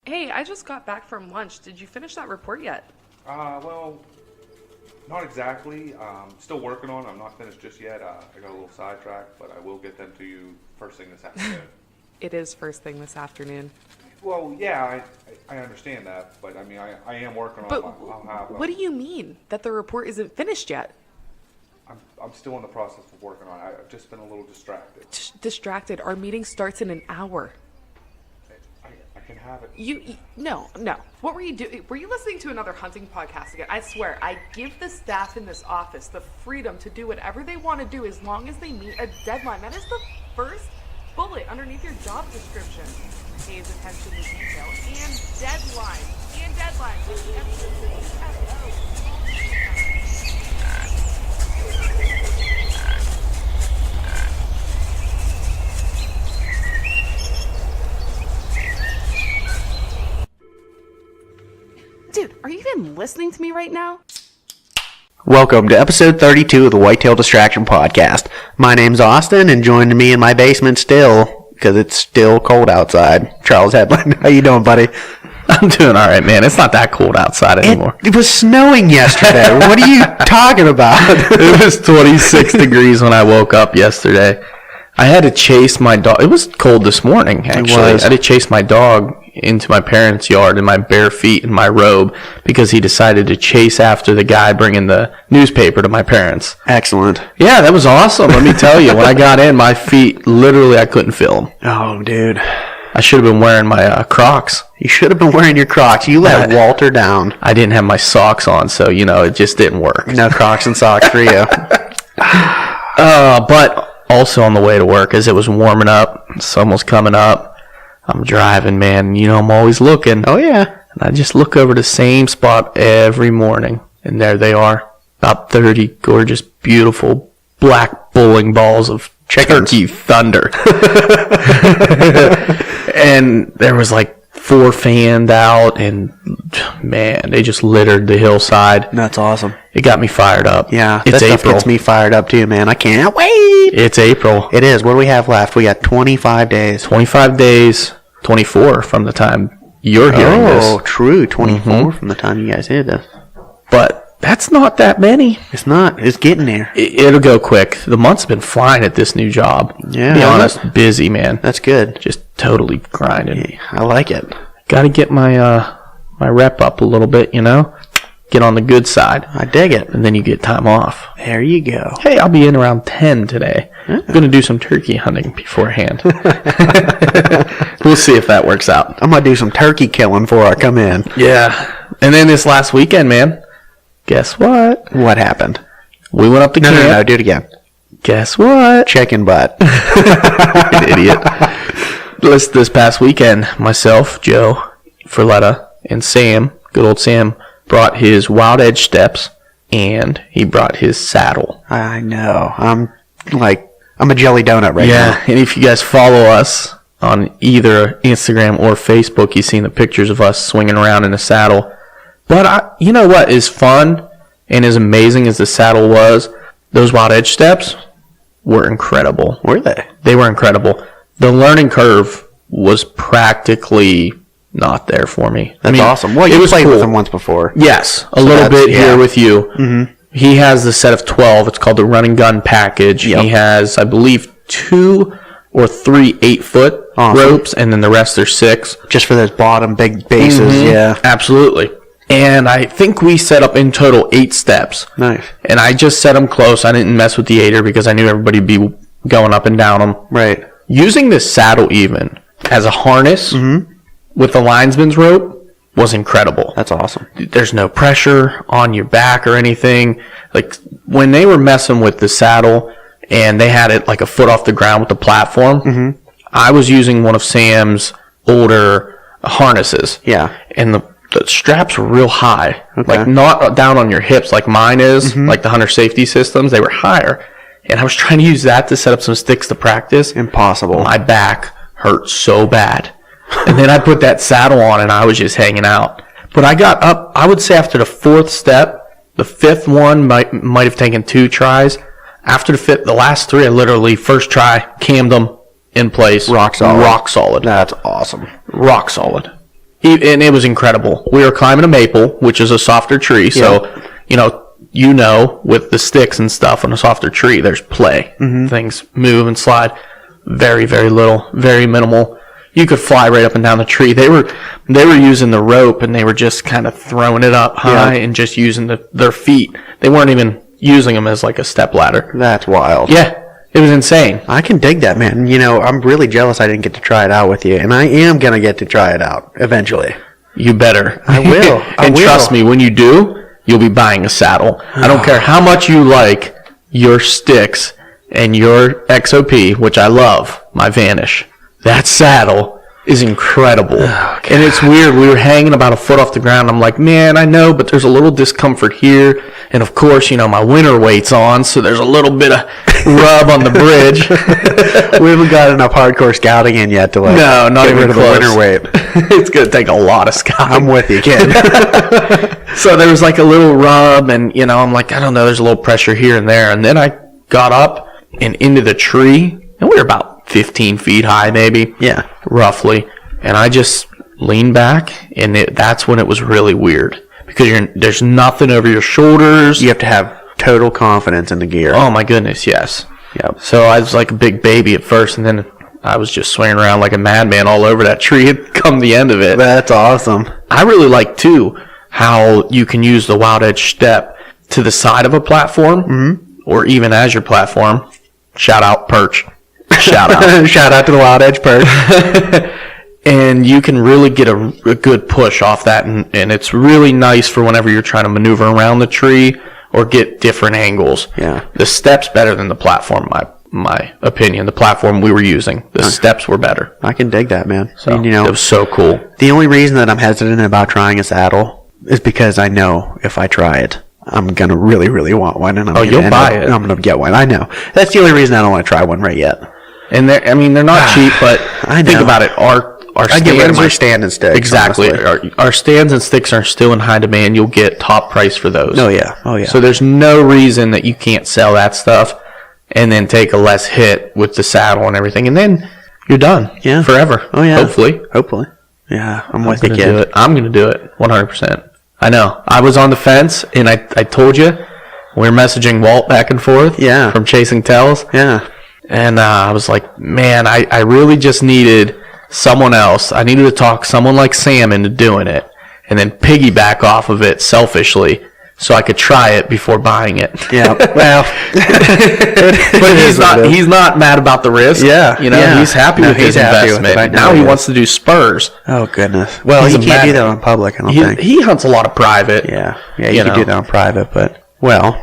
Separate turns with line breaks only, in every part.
Hey, I just got back from lunch. Did you finish that report yet?
Well, not exactly. Still working on it. I'm not finished just yet. I got a little sidetracked, but I will get them to you first thing this afternoon.
It is first thing this afternoon.
Well, yeah, I understand that, but I mean, I am working on it.
What do you mean that the report isn't finished yet?
I'm still in the process of working on it. I've just been a little distracted.
Distracted. Our meeting starts in an hour.
I can have it.
No. What were you doing? Were you listening to another hunting podcast again? I swear, I give the staff in this office the freedom to do whatever they want to do as long as they meet a deadline. That is the first bullet underneath your job description. Pays attention to detail and deadlines. And deadlines. With the emphasis Dude, are you even listening to me right now?
Welcome to episode 32 of the Whitetail Distraction Podcast. My name's Austin, and joining me in my basement still, because it's still cold outside, Charles Headland. How you doing, buddy?
I'm doing all right, man. It's not that cold outside anymore.
It was snowing yesterday. What are you talking about?
It was 26 degrees when I woke up yesterday. I had to chase my dog. It was cold this morning, actually. I had to chase my dog into my parents' yard in my bare feet in my robe because he decided to chase after the guy bringing the newspaper to my parents.
Excellent.
Yeah, that was awesome. Let me tell you, when I got in, my feet, literally, I couldn't feel them.
Oh, dude.
I should have been wearing my Crocs.
You should have been wearing your Crocs. You let Walter down.
I didn't have my socks on, so, it just didn't work.
No Crocs and socks for you.
But also on the way to work, as it was warming up, sun was coming up, I'm driving, man. I'm always looking.
Oh, yeah.
And I just look over the same spot every morning, and there they are. About 30 gorgeous, beautiful, black bowling balls of turkey thunder. And there was like 4 fanned out, and man, they just littered the hillside.
That's awesome.
It got me fired up.
Yeah,
it's
that stuff
April.
gets me fired up too, man. I can't wait.
It's April.
It is. What do we have left? We got 25 days.
25 days, 24 from the time you're hearing this.
Oh, true. 24 from the time you guys hear this.
But that's not that many.
It's not. It's getting there.
It'll go quick. The month's been flying at this new job.
Yeah.
To be honest, busy, man.
That's good.
Just totally grinding.
Yeah, I like it.
Got to get my my rep up a little bit, Get on the good side.
I dig it.
And then you get time off.
There you go.
Hey, I'll be in around 10 today. I'm going to do some turkey hunting beforehand. We'll see if that works out.
I'm going to do some turkey killing before I come in.
Yeah. And then this last weekend, man, guess what?
What happened?
We went up to camp.
No, do it again.
Guess what?
Chicken butt.
An idiot. This past weekend, myself, Joe, Ferletta, and Sam, good old Sam, brought his Wild Edge steps, and he brought his saddle.
I know. I'm a jelly donut right now.
Yeah, and if you guys follow us on either Instagram or Facebook, you've seen the pictures of us swinging around in a saddle. But you know what is fun and as amazing as the saddle was? Those Wild Edge steps were incredible.
Were they?
They were incredible. The learning curve was practically not there for me.
That's awesome. Well, you played with him once before.
Yes, a little bit here with you.
Mm-hmm.
He has the set of 12. It's called the Run and Gun Package. Yep. He has, I believe, 2 or 3 8-foot ropes, and then the rest are 6.
Just for those bottom big bases, yeah.
Absolutely. And I think we set up in total 8 steps.
Nice.
And I just set them close. I didn't mess with the 8er because I knew everybody would be going up and down them.
Right.
Using this saddle even as a harness with the linesman's rope was incredible.
That's awesome.
There's no pressure on your back or anything. Like when they were messing with the saddle and they had it like a foot off the ground with the platform, I was using one of Sam's older harnesses.
Yeah.
And the straps were real high. Okay. Like not down on your hips like mine is, like the Hunter safety systems. They were higher. And I was trying to use that to set up some sticks to practice.
Impossible.
My back hurt so bad. And then I put that saddle on and I was just hanging out. But I got up, I would say after the 4th step, the 5th one might have taken 2 tries. After the last 3, I literally, first try, cammed them in place.
Rock solid.
Rock solid.
That's awesome.
Rock solid. And it was incredible. We were climbing a maple, which is a softer tree. So, with the sticks and stuff on a softer tree, there's play. Mm-hmm. Things move and slide. Very, very little, very minimal. You could fly right up and down the tree. They were using the rope, and they were just kind of throwing it up high and just using their feet. They weren't even using them as like a step ladder.
That's wild.
Yeah. It was insane.
I can dig that, man. I'm really jealous I didn't get to try it out with you, and I am going to get to try it out eventually.
You better.
I will.
Trust me, when you do, you'll be buying a saddle. I don't care how much you like your sticks and your XOP, which I love, my Vanish. That saddle is incredible. Oh, and it's weird. We were hanging about a foot off the ground. I'm like, man, I know, but there's a little discomfort here. And, of course, my winter weight's on, so there's a little bit of rub on the bridge.
We haven't got enough hardcore scouting in yet to
no, not
get
even
rid of
close.
the winter weight.
It's going to take a lot of scouting.
I'm with you, kid.
So there was like a little rub, and, I'm like, I don't know, there's a little pressure here and there. And then I got up and into the tree, and we were about 15 feet high maybe.
Yeah.
Roughly. And I just leaned back, and that's when it was really weird. Because there's nothing over your shoulders.
You have to have total confidence in the gear.
Oh, my goodness, yes.
Yep.
So I was like a big baby at first, and then I was just swinging around like a madman all over that tree come the end of it.
That's awesome.
I really like, too, how you can use the Wild Edge step to the side of a platform, or even as your platform. Shout out, Perch. Shout out.
Shout out to the Wild Edge Perch.
And you can really get a good push off that, and it's really nice for whenever you're trying to maneuver around the tree or get different angles.
Yeah.
The step's better than the platform, my opinion. The platform we were using, the steps were better.
I can dig that, man.
So, it was so cool.
The only reason that I'm hesitant about trying a saddle is because I know if I try it, I'm going to really, really want one. And
you'll buy it.
I'm going to get one. I know. That's the only reason I don't want to try one right yet.
And they're not cheap, but
I know.
Think about it. Our
I get rid of my
stands
stand and sticks.
Exactly. Our stands and sticks are still in high demand. You'll get top price for those.
Oh, yeah.
So there's no reason that you can't sell that stuff and then take a less hit with the saddle and everything. And then you're done.
Yeah.
Forever.
Oh, yeah.
Hopefully.
Yeah. I'm with you, kid.
I'm going to do it 100%. I know. I was on the fence, and I told you, we were messaging Walt back and forth.
Yeah.
From Chasing Tells.
Yeah.
And I was like, man, I really just needed someone else. I needed to talk someone like Sam into doing it and then piggyback off of it selfishly so I could try it before buying it.
Yeah. Well,
but he's not mad about the risk.
Yeah.
He's happy with his investment. Now he wants to do spurs.
Oh, goodness. Well,
He's
you can't do that on public, I don't think.
He hunts a lot of private.
Yeah. Yeah, you can do that on private, but, well,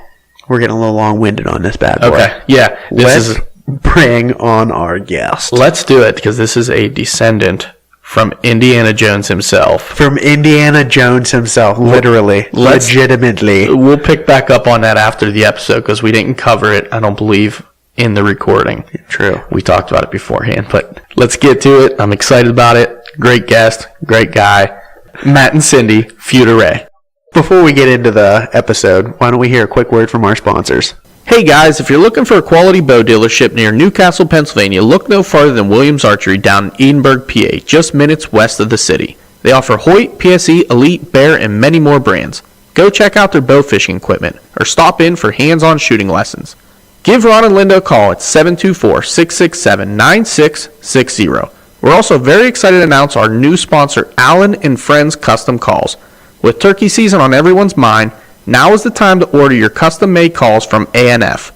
we're getting a little long-winded on this bad boy.
Okay. Yeah.
Let's bring on our guest.
Let's do it, because this is a descendant from Indiana Jones himself.
From Indiana Jones himself, literally. Legitimately.
We'll pick back up on that after the episode, because we didn't cover it, I don't believe, in the recording.
True.
We talked about it beforehand, but let's get to it. I'm excited about it. Great guest, great guy. Matt and Cindy, Futtere.
Before we get into the episode, why don't we hear a quick word from our sponsors?
Hey guys, if you're looking for a quality bow dealership near Newcastle, Pennsylvania, look no farther than Williams Archery down in Edinburgh, PA, just minutes west of the city. They offer Hoyt, PSE, Elite, Bear, and many more brands. Go check out their bow fishing equipment or stop in for hands-on shooting lessons. Give Ron and Linda a call at 724-667-9660. We're also very excited to announce our new sponsor, Allen and Friends Custom Calls. With turkey season on everyone's mind, now is the time to order your custom-made calls from ANF.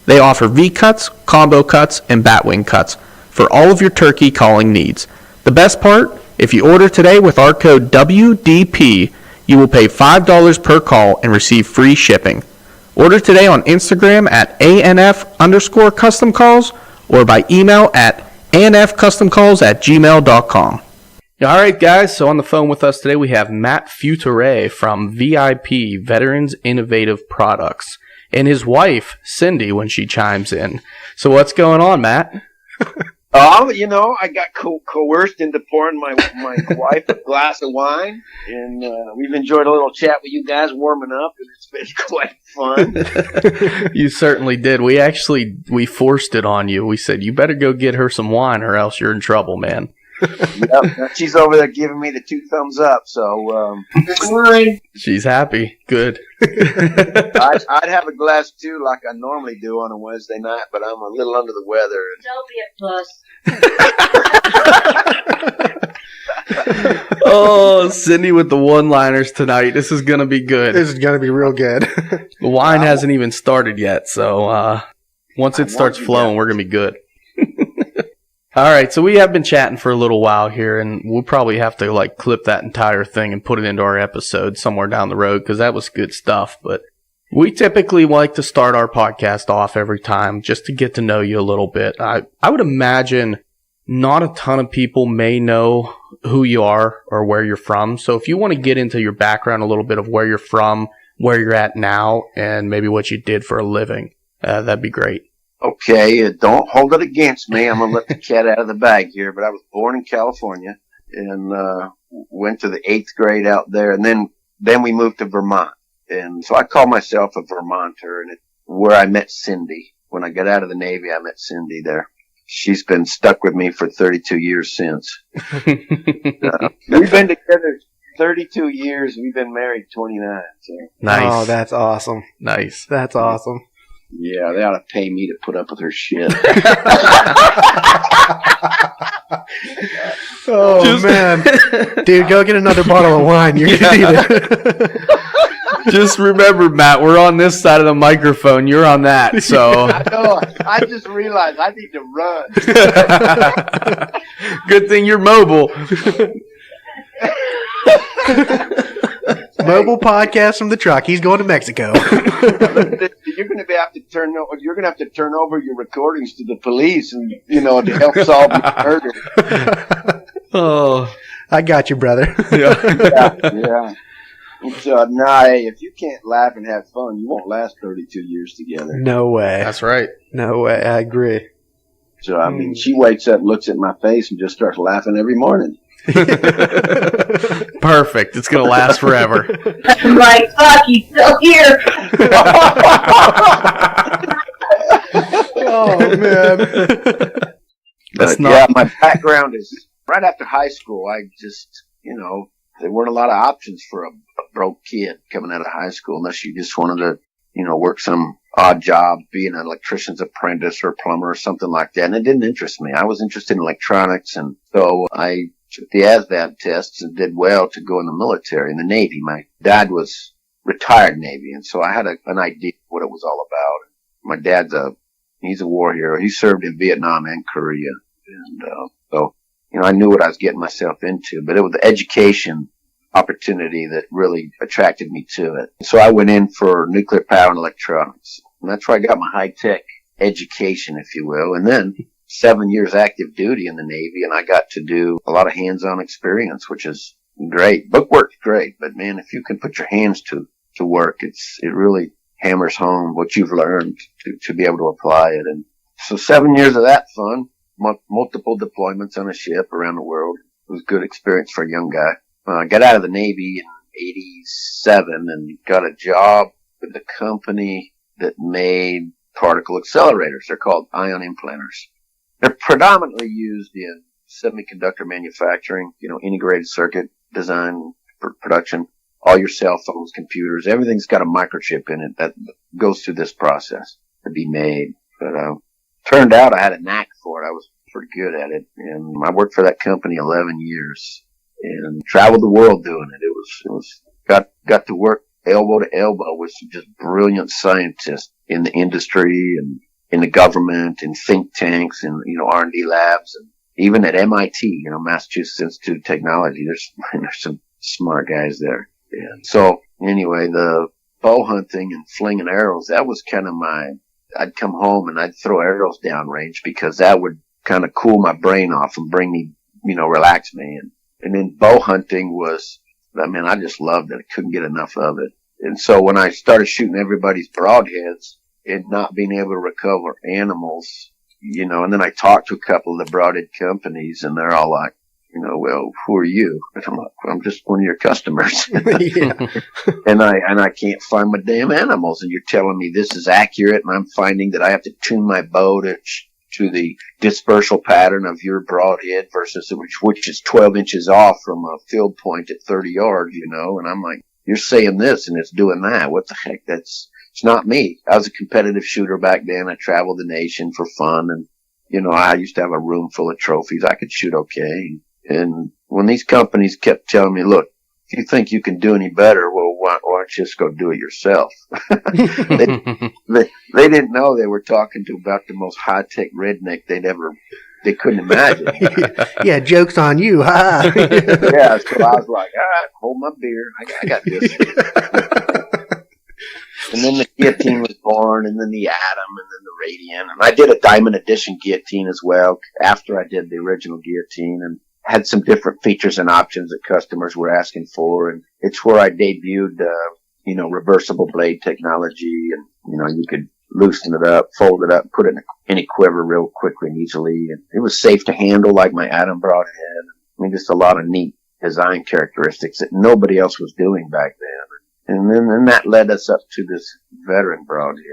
They offer V-cuts, combo cuts, and batwing cuts for all of your turkey calling needs. The best part, if you order today with our code WDP, you will pay $5 per call and receive free shipping. Order today on Instagram at ANF_custom calls or by email at ANFcustomcalls@gmail.com. All right, guys, so on the phone with us today, we have Matt Futtere from VIP, Veterans Innovative Products, and his wife, Cindy, when she chimes in. So what's going on, Matt?
I got coerced into pouring my wife a glass of wine, and we've enjoyed a little chat with you guys warming up, and it's been quite fun.
You certainly did. We forced it on you. We said, you better go get her some wine or else you're in trouble, man.
Yep. She's over there giving me the 2 thumbs up. So
She's happy. Good.
I'd have a glass too, like I normally do on a Wednesday night, but I'm a little under the weather.
Don't be a puss.
Oh, Cindy with the one-liners tonight. This is gonna be good.
This is going to be real good.
The wine hasn't even started yet, so once it starts flowing, we're gonna be good. All right, so we have been chatting for a little while here, and we'll probably have to like clip that entire thing and put it into our episode somewhere down the road because that was good stuff. But we typically like to start our podcast off every time just to get to know you a little bit. I would imagine not a ton of people may know who you are or where you're from. So if you want to get into your background a little bit of where you're from, where you're at now, and maybe what you did for a living, that'd be great.
Okay, don't hold it against me. I'm going to let the cat out of the bag here, but I was born in California and went to the 8th grade out there, and then we moved to Vermont. And so I call myself a Vermonter, and it's where I met Cindy. When I got out of the Navy, I met Cindy there. She's been stuck with me for 32 years since. We've been together 32 years. We've been married 29. So.
Nice.
Oh, that's awesome.
Nice.
That's awesome.
Yeah, they ought to pay me to put up with her shit.
Oh, man. Dude, go get another bottle of wine. You're going to need it.
Just remember, Matt, we're on this side of the microphone. You're on that, so.
I know. I just realized I need to run.
Good thing you're mobile.
Mobile podcast from the truck. He's going to Mexico.
You're going to have to turn over your recordings to the police, and to help solve your murder.
Oh,
I got you, brother.
Yeah. So, hey, if you can't laugh and have fun, you won't last 32 years together.
No way.
That's right.
No way. I agree.
So, I mean, she wakes up, looks at my face, and just starts laughing every morning.
Perfect. It's going to last forever.
I'm like, fuck, he's still here.
Oh, man.
My background is right after high school. I just, there weren't a lot of options for a broke kid coming out of high school unless you just wanted to, work some odd job, be an electrician's apprentice or plumber or something like that. And it didn't interest me. I was interested in electronics. And so I took the ASVAB tests and did well to go in the military, in the Navy. My dad was retired Navy. And so I had an idea of what it was all about. My dad's he's a war hero. He served in Vietnam and Korea. And, so, I knew what I was getting myself into, but it was the education opportunity that really attracted me to it. So I went in for nuclear power and electronics. And that's where I got my high-tech education, if you will. And then 7 years active duty in the Navy, and I got to do a lot of hands-on experience, which is great. Bookwork's great, but man, if you can put your hands to work, it really hammers home what you've learned to be able to apply it. And so 7 years of that fun, multiple deployments on a ship around the world. It was a good experience for a young guy. I got out of the Navy in 87 and got a job with a company that made particle accelerators. They're called ion implanters. They're predominantly used in semiconductor manufacturing, integrated circuit design for production. All your cell phones, computers, everything's got a microchip in it that goes through this process to be made. But turned out I had a knack for it. I was pretty good at it. And I worked for that company 11 years and traveled the world doing it. It was got to work elbow to elbow with some just brilliant scientists in the industry and in the government and think tanks and, R&D labs, and even at MIT, Massachusetts Institute of Technology. There's some smart guys there. And so anyway, the bow hunting and flinging arrows, that was kind of I'd come home and I'd throw arrows downrange because that would kind of cool my brain off and bring me, relax me. And then bow hunting I just loved it. I couldn't get enough of it. And so when I started shooting everybody's broadheads and not being able to recover animals, and then I talked to a couple of the broadhead companies and they're all like, well, who are you? And I'm like, well, I'm just one of your customers. and I can't find my damn animals. And you're telling me this is accurate and I'm finding that I have to tune my bow to to the dispersal pattern of your broadhead versus which is 12 inches off from a field point at 30 yards, you know. And I'm like, you're saying this and it's doing that. What the heck? It's not me. I was a competitive shooter back then. I traveled the nation for fun, and you know, I used to have a room full of trophies. I could shoot okay. And when these companies kept telling me, look, if you think you can do any better, well, why don't you just go do it yourself? They didn't know they were talking to about the most high-tech redneck they couldn't imagine.
Yeah, joke's on you, huh?
Yeah, so I was like, all right, hold my beer. I got this. And then the guillotine was born, and then the Atom, and then the Radiant. And I did a Diamond Edition guillotine as well after I did the original guillotine, and had some different features and options that customers were asking for. And it's where I debuted, reversible blade technology, and, you know, you could loosen it up, fold it up, put it in a quiver real quickly and easily. And it was safe to handle like my Atom broadhead. I mean, just a lot of neat design characteristics that nobody else was doing back then. And then that led us up to this veteran broadhead.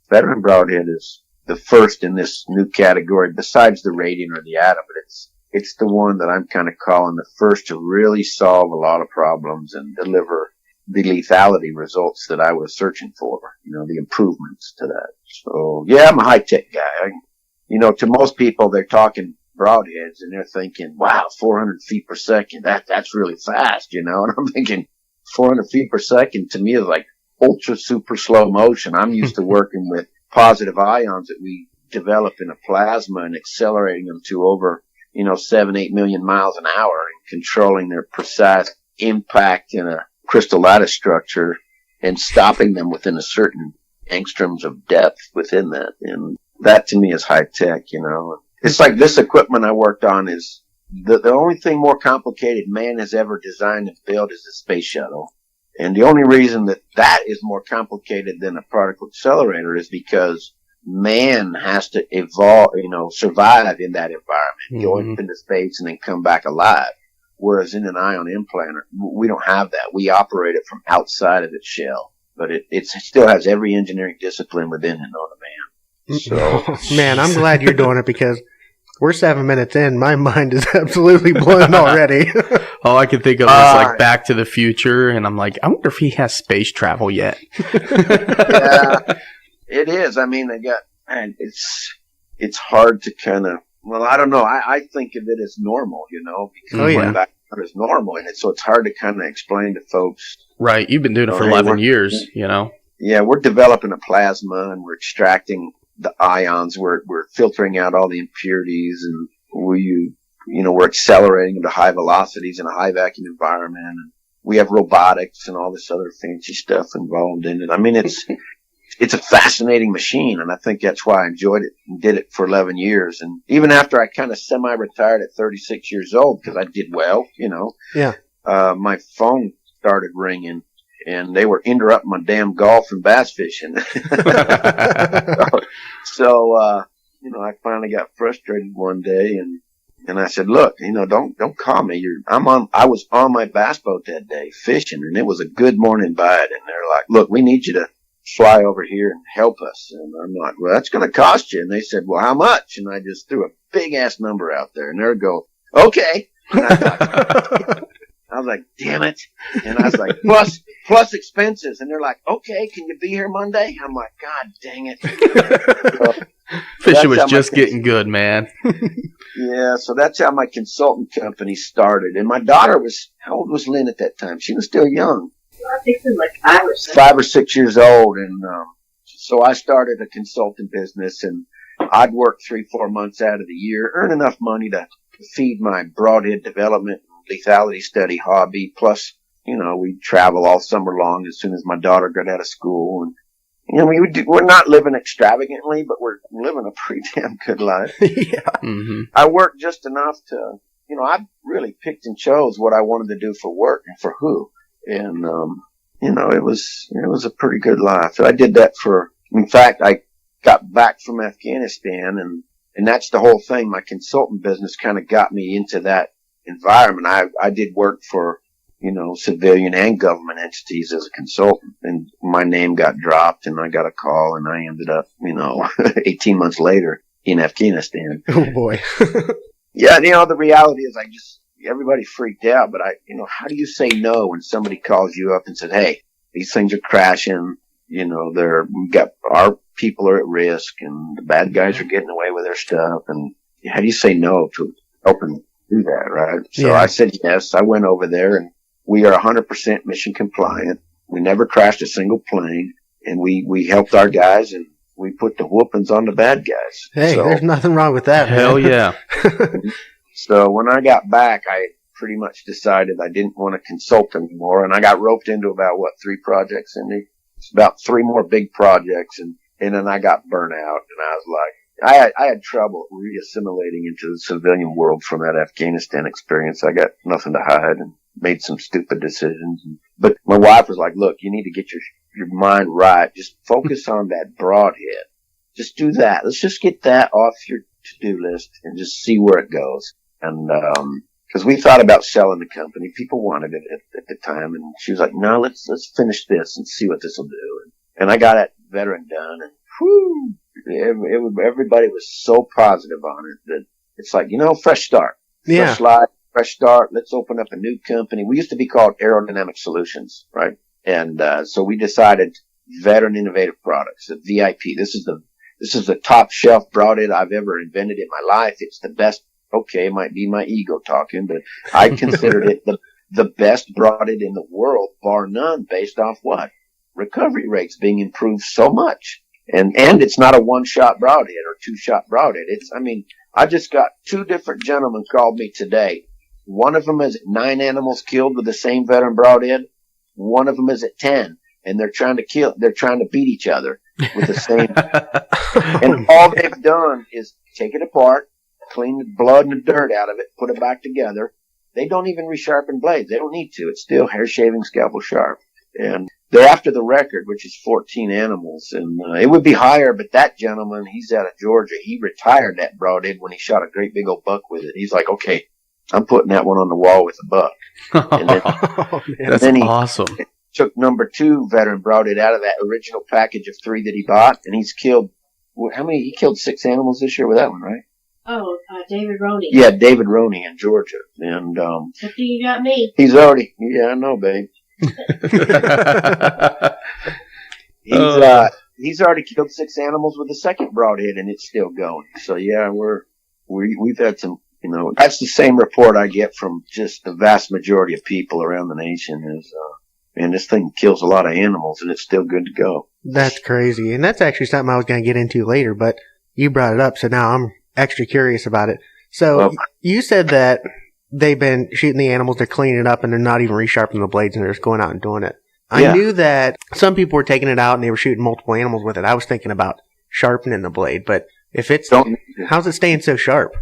Veteran broadhead is the first in this new category besides the Radiant or the Atom, but it's the one that I'm kind of calling the first to really solve a lot of problems and deliver the lethality results that I was searching for, you know, the improvements to that. So, yeah, I'm a high-tech guy. To most people, they're talking broadheads and they're thinking, wow, 400 feet per second, that's really fast, you know, and I'm thinking 400 feet per second to me is like ultra super slow motion. I'm used to working with positive ions that we develop in a plasma and accelerating them to over 7-8 million miles an hour and controlling their precise impact in a crystal lattice structure and stopping them within a certain angstroms of depth within that. And that to me is high tech, you know. It's like this equipment I worked on is the only thing more complicated man has ever designed and built is the space shuttle. And the only reason that is more complicated than a particle accelerator is because man has to evolve, survive in that environment, go into space and then come back alive. Whereas in an ion implanter, we don't have that. We operate it from outside of its shell, but it still has every engineering discipline within it on a man. So,
man, I'm glad you're doing it because we're 7 minutes in. My mind is absolutely blown already.
All I can think of is like Back to the Future, and I'm like, I wonder if he has space travel yet.
Yeah, it is. I mean, it's hard to kind of. Well, I don't know. I think of it as normal, because back is normal, and so it's hard to kind of explain to folks.
Right, you've been doing it for 11 years, Yeah,
we're developing a plasma, and we're extracting the ions. We're filtering out all the impurities, and we're accelerating to high velocities in a high vacuum environment. And we have robotics and all this other fancy stuff involved in it. I mean, it's a fascinating machine, and I think that's why I enjoyed it and did it for 11 years. And even after I kind of semi-retired at 36 years old, because I did well,
Yeah.
My phone started ringing, and they were interrupting my damn golf and bass fishing. So, I finally got frustrated one day, and I said, look, don't call me. I was on my bass boat that day fishing, and it was a good morning bite, and they're like, look, we need you to fly over here and help us. And I'm like, well, that's going to cost you. And they said, well, how much? And I just threw a big ass number out there, and they'd go, okay. And I was like, damn it. And I was like, plus expenses. And they're like, okay, can you be here Monday? I'm like, God dang it.
Fishing was just getting good, man.
Yeah, so that's how my consultant company started. And my daughter how old was Lynn at that time? She was still young.
I think it was like 5 or 6.
5 or 6 years old. And so I started a consulting business, and I'd work 3-4 months out of the year, earn enough money to feed my broadhead development lethality study hobby. Plus, we'd travel all summer long as soon as my daughter got out of school. And, we're not living extravagantly, but we're living a pretty damn good life.
Yeah.
Mm-hmm.
I worked just enough to, I really picked and chose what I wanted to do for work and for who. And, it was a pretty good life. So I did that in fact, I got back from Afghanistan, and that's the whole thing. My consultant business kind of got me into that environment. I did work for, civilian and government entities as a consultant, and my name got dropped, and I got a call, and I ended up, 18 months later in Afghanistan.
Oh boy.
Yeah, the reality is everybody freaked out, but how do you say no when somebody calls you up and says, hey, these things are crashing, we've got our people are at risk and the bad guys are getting away with their stuff, and how do you say no to helping do that, right? So I said yes. I went over there, and we are 100% mission compliant. We never crashed a single plane, and we helped our guys, and we put the whoopings on the bad guys.
Hey, there's nothing wrong with that.
Hell yeah.
So when I got back, I pretty much decided I didn't want to consult anymore, and I got roped into about 3 projects, and it's about 3 more big projects, and then I got burnt out, and I was like, I had trouble reassimilating into the civilian world from that Afghanistan experience. I got nothing to hide and made some stupid decisions. But my wife was like, look, you need to get your mind right. Just focus on that broadhead. Just do that. Let's just get that off your to-do list and just see where it goes. And, cause we thought about selling the company. People wanted it at the time. And she was like, no, let's finish this and see what this will do. And I got that veteran done, and whew, everybody was so positive on it that it's like, fresh start.
Yeah.
Fresh life, fresh start. Let's open up a new company. We used to be called Aerodynamic Solutions, right? And, so we decided Veteran Innovative Products, the VIP. This is the top shelf broadhead I've ever invented in my life. It's the best. Okay, it might be my ego talking, but I considered it the best broadhead in the world, bar none, based off what? Recovery rates being improved so much. And it's not a 1-shot broadhead or 2-shot broadhead. I just got 2 different gentlemen called me today. One of them is at 9 animals killed with the same veteran broadhead. One of them is at 10, and they're trying to beat each other with the same. And all they've done is take it apart, clean the blood and the dirt out of it, put it back together. They don't even resharpen blades. They don't need to. It's still hair shaving, scalpel sharp. And they're after the record, which is 14 animals. And it would be higher, but that gentleman, he's out of Georgia. He retired that broadhead when he shot a great big old buck with it. He's like, okay, I'm putting that one on the wall with a buck.
That's awesome.
Took number 2 veteran broadhead out of that original package of 3 that he bought, and he's killed, how many? He killed 6 animals this year with that one, right?
Oh, David Roney.
Yeah, David Roney in Georgia. And,
After you got me.
He's already, I know, babe. He's already killed 6 animals with the second broadhead, and it's still going. So yeah, we've had some, that's the same report I get from just the vast majority of people around the nation is, man, this thing kills a lot of animals and it's still good to go.
That's crazy. And that's actually something I was going to get into later, but you brought it up, so now I'm extra curious about it. So you said that they've been shooting the animals, they're cleaning it up, and they're not even resharpening the blades, and they're just going out and doing it. I knew that some people were taking it out and they were shooting multiple animals with it. I was thinking about sharpening the blade, but if it's, how's it staying so sharp?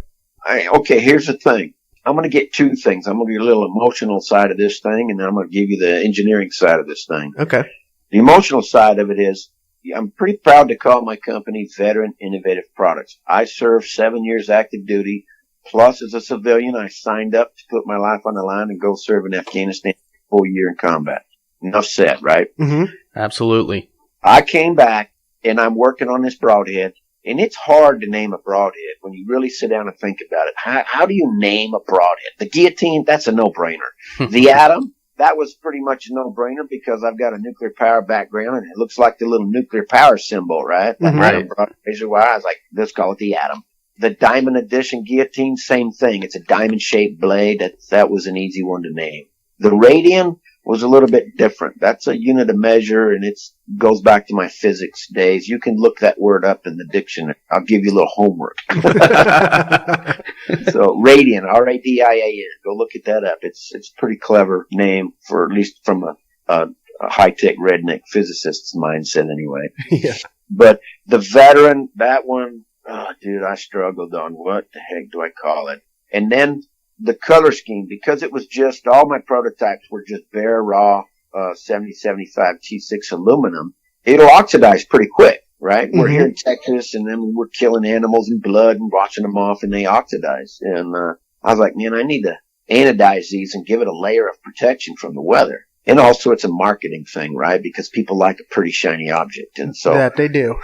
Okay, here's the thing. I'm going to get 2 things. I'm going to get a little emotional side of this thing, and then I'm going to give you the engineering side of this thing.
Okay.
The emotional side of it is, I'm pretty proud to call my company Veteran Innovative Products. I served 7 years active duty, plus as a civilian, I signed up to put my life on the line and go serve in Afghanistan for a full year in combat. Enough said, right?
Mm-hmm.
Absolutely.
I came back, and I'm working on this broadhead, and it's hard to name a broadhead when you really sit down and think about it. How do you name a broadhead? The guillotine, that's a no-brainer. The atom, that was pretty much a no-brainer because I've got a nuclear power background, and it looks like the little nuclear power symbol, right?
Mm-hmm.
Right. I was like, let's call it the atom. The diamond edition guillotine, same thing. It's a diamond-shaped blade. That was an easy one to name. The radian was a little bit different. That's a unit of measure, and it goes back to my physics days. You can look that word up in the dictionary. I'll give you a little homework. So radian, R-A-D-I-A-N. Go look at that up. It's a pretty clever name for, at least from a high-tech redneck physicist's mindset anyway.
Yeah.
But the veteran, that one, oh, dude, I struggled on what the heck do I call it? And then the color scheme, because it was just, all my prototypes were just bare raw 7075 T6 aluminum, it'll oxidize pretty quick, right? Mm-hmm. We're here in Texas, and then we're killing animals in blood and washing them off, and they oxidize. And I was like, man, I need to anodize these and give it a layer of protection from the weather. And also, it's a marketing thing, right? Because people like a pretty shiny object. And so
that they do.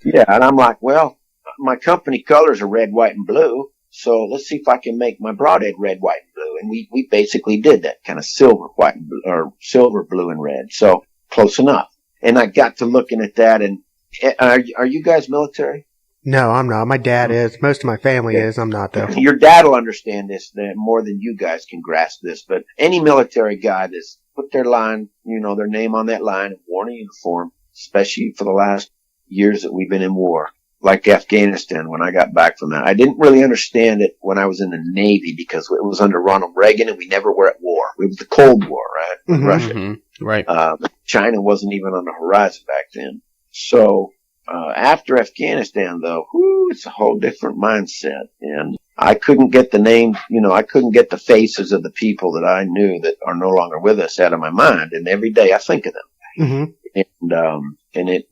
Yeah, and I'm like, well, my company colors are red, white, and blue. So let's see if I can make my broadhead red, white, and blue. And we basically did that, kind of silver, white, and blue, or silver, blue, and red. So close enough. And I got to looking at that. And are you guys military?
No, I'm not. My dad is. Most of my family is. I'm not, though.
Your dad will understand this more than you guys can grasp this. But any military guy that's put their line, their name on that line and worn a uniform, especially for the last years that we've been in war, like Afghanistan when I got back from that. I didn't really understand it when I was in the Navy because it was under Ronald Reagan and we never were at war. It was the Cold War, right? With Russia.
Mm-hmm. Right.
China wasn't even on the horizon back then. So after Afghanistan, though, it's a whole different mindset. And I couldn't get the name, I couldn't get the faces of the people that I knew that are no longer with us out of my mind. And every day I think of them. Mm-hmm. And it,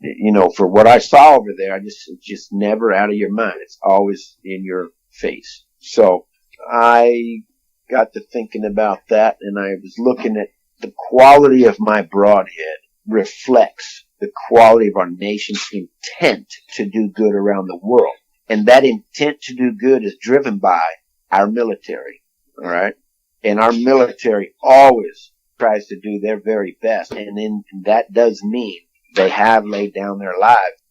for what I saw over there, it's just never out of your mind. It's always in your face. So I got to thinking about that, and I was looking at the quality of my broadhead reflects the quality of our nation's intent to do good around the world. And that intent to do good is driven by our military. All right. And our military always tries to do their very best. And then that does mean they have laid down their lives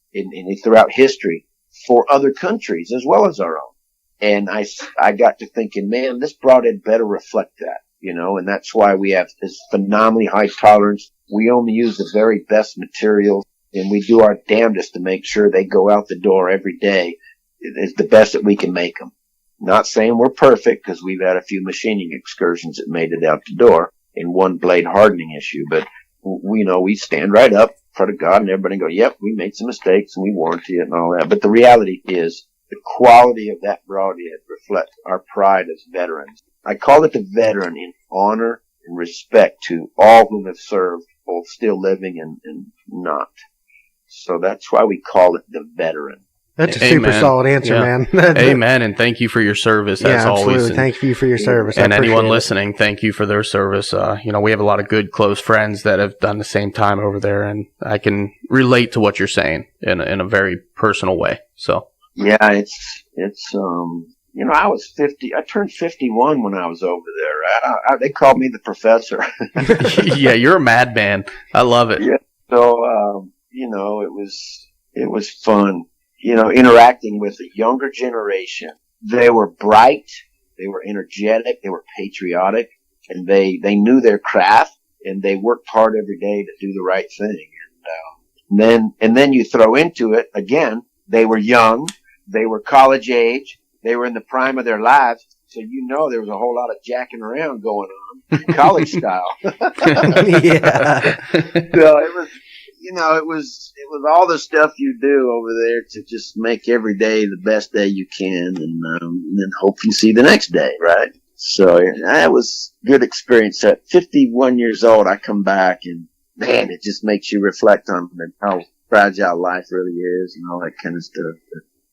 throughout history for other countries as well as our own. And I got to thinking, man, this broadhead better reflect that, and that's why we have this phenomenally high tolerance. We only use the very best materials, and we do our damnedest to make sure they go out the door every day is the best that we can make them. Not saying we're perfect, because we've had a few machining excursions that made it out the door in one blade hardening issue, but we stand right up in front of God and everybody go, yep, we made some mistakes and we warranty it and all that. But the reality is the quality of that broadhead reflects our pride as veterans. I call it the veteran in honor and respect to all whom have served, both still living and not. So that's why we call it the veteran.
That's a super solid answer, man.
Amen, and thank you for your service, as always.
Absolutely. Thank you for your service.
And anyone listening, thank you for their service. We have a lot of good, close friends that have done the same time over there, and I can relate to what you're saying in a very personal way. So
yeah, it's I was 50. I turned 51 when I was over there. Right? They called me the professor.
Yeah, you're a madman. I love it.
Yeah. So it was fun. Interacting with a younger generation. They were bright, they were energetic, they were patriotic, and they knew their craft, and they worked hard every day to do the right thing. And then you throw into it, again, they were young, they were college age, they were in the prime of their lives, so there was a whole lot of jacking around going on, college style.
Yeah.
So it was all the stuff you do over there to just make every day the best day you can, and then hope you see the next day, right? So that was a good experience. At 51 years old, I come back, and man, it just makes you reflect on how fragile life really is and all that kind of stuff.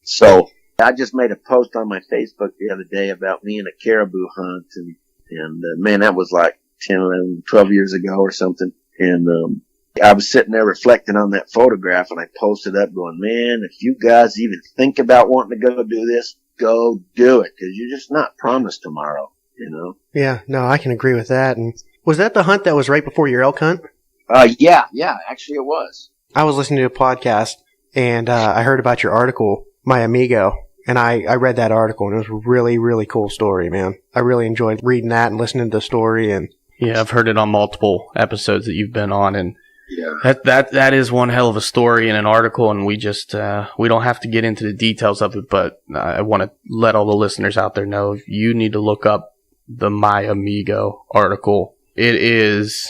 So I just made a post on my Facebook the other day about me and a caribou hunt, and man, that was like 10, 11, 12 years ago or something, and I was sitting there reflecting on that photograph, and I posted up going, man, if you guys even think about wanting to go do this, go do it, because you're just not promised tomorrow,
Yeah, no, I can agree with that. And was that the hunt that was right before your elk hunt?
Yeah, actually it was.
I was listening to a podcast, and I heard about your article, My Amigo, and I read that article, and it was a really, really cool story, man. I really enjoyed reading that and listening to the story. And
yeah, I've heard it on multiple episodes that you've been on, and
yeah.
That is one hell of a story in an article, and we just we don't have to get into the details of it, but I want to let all the listeners out there know you need to look up the My Amigo article. It is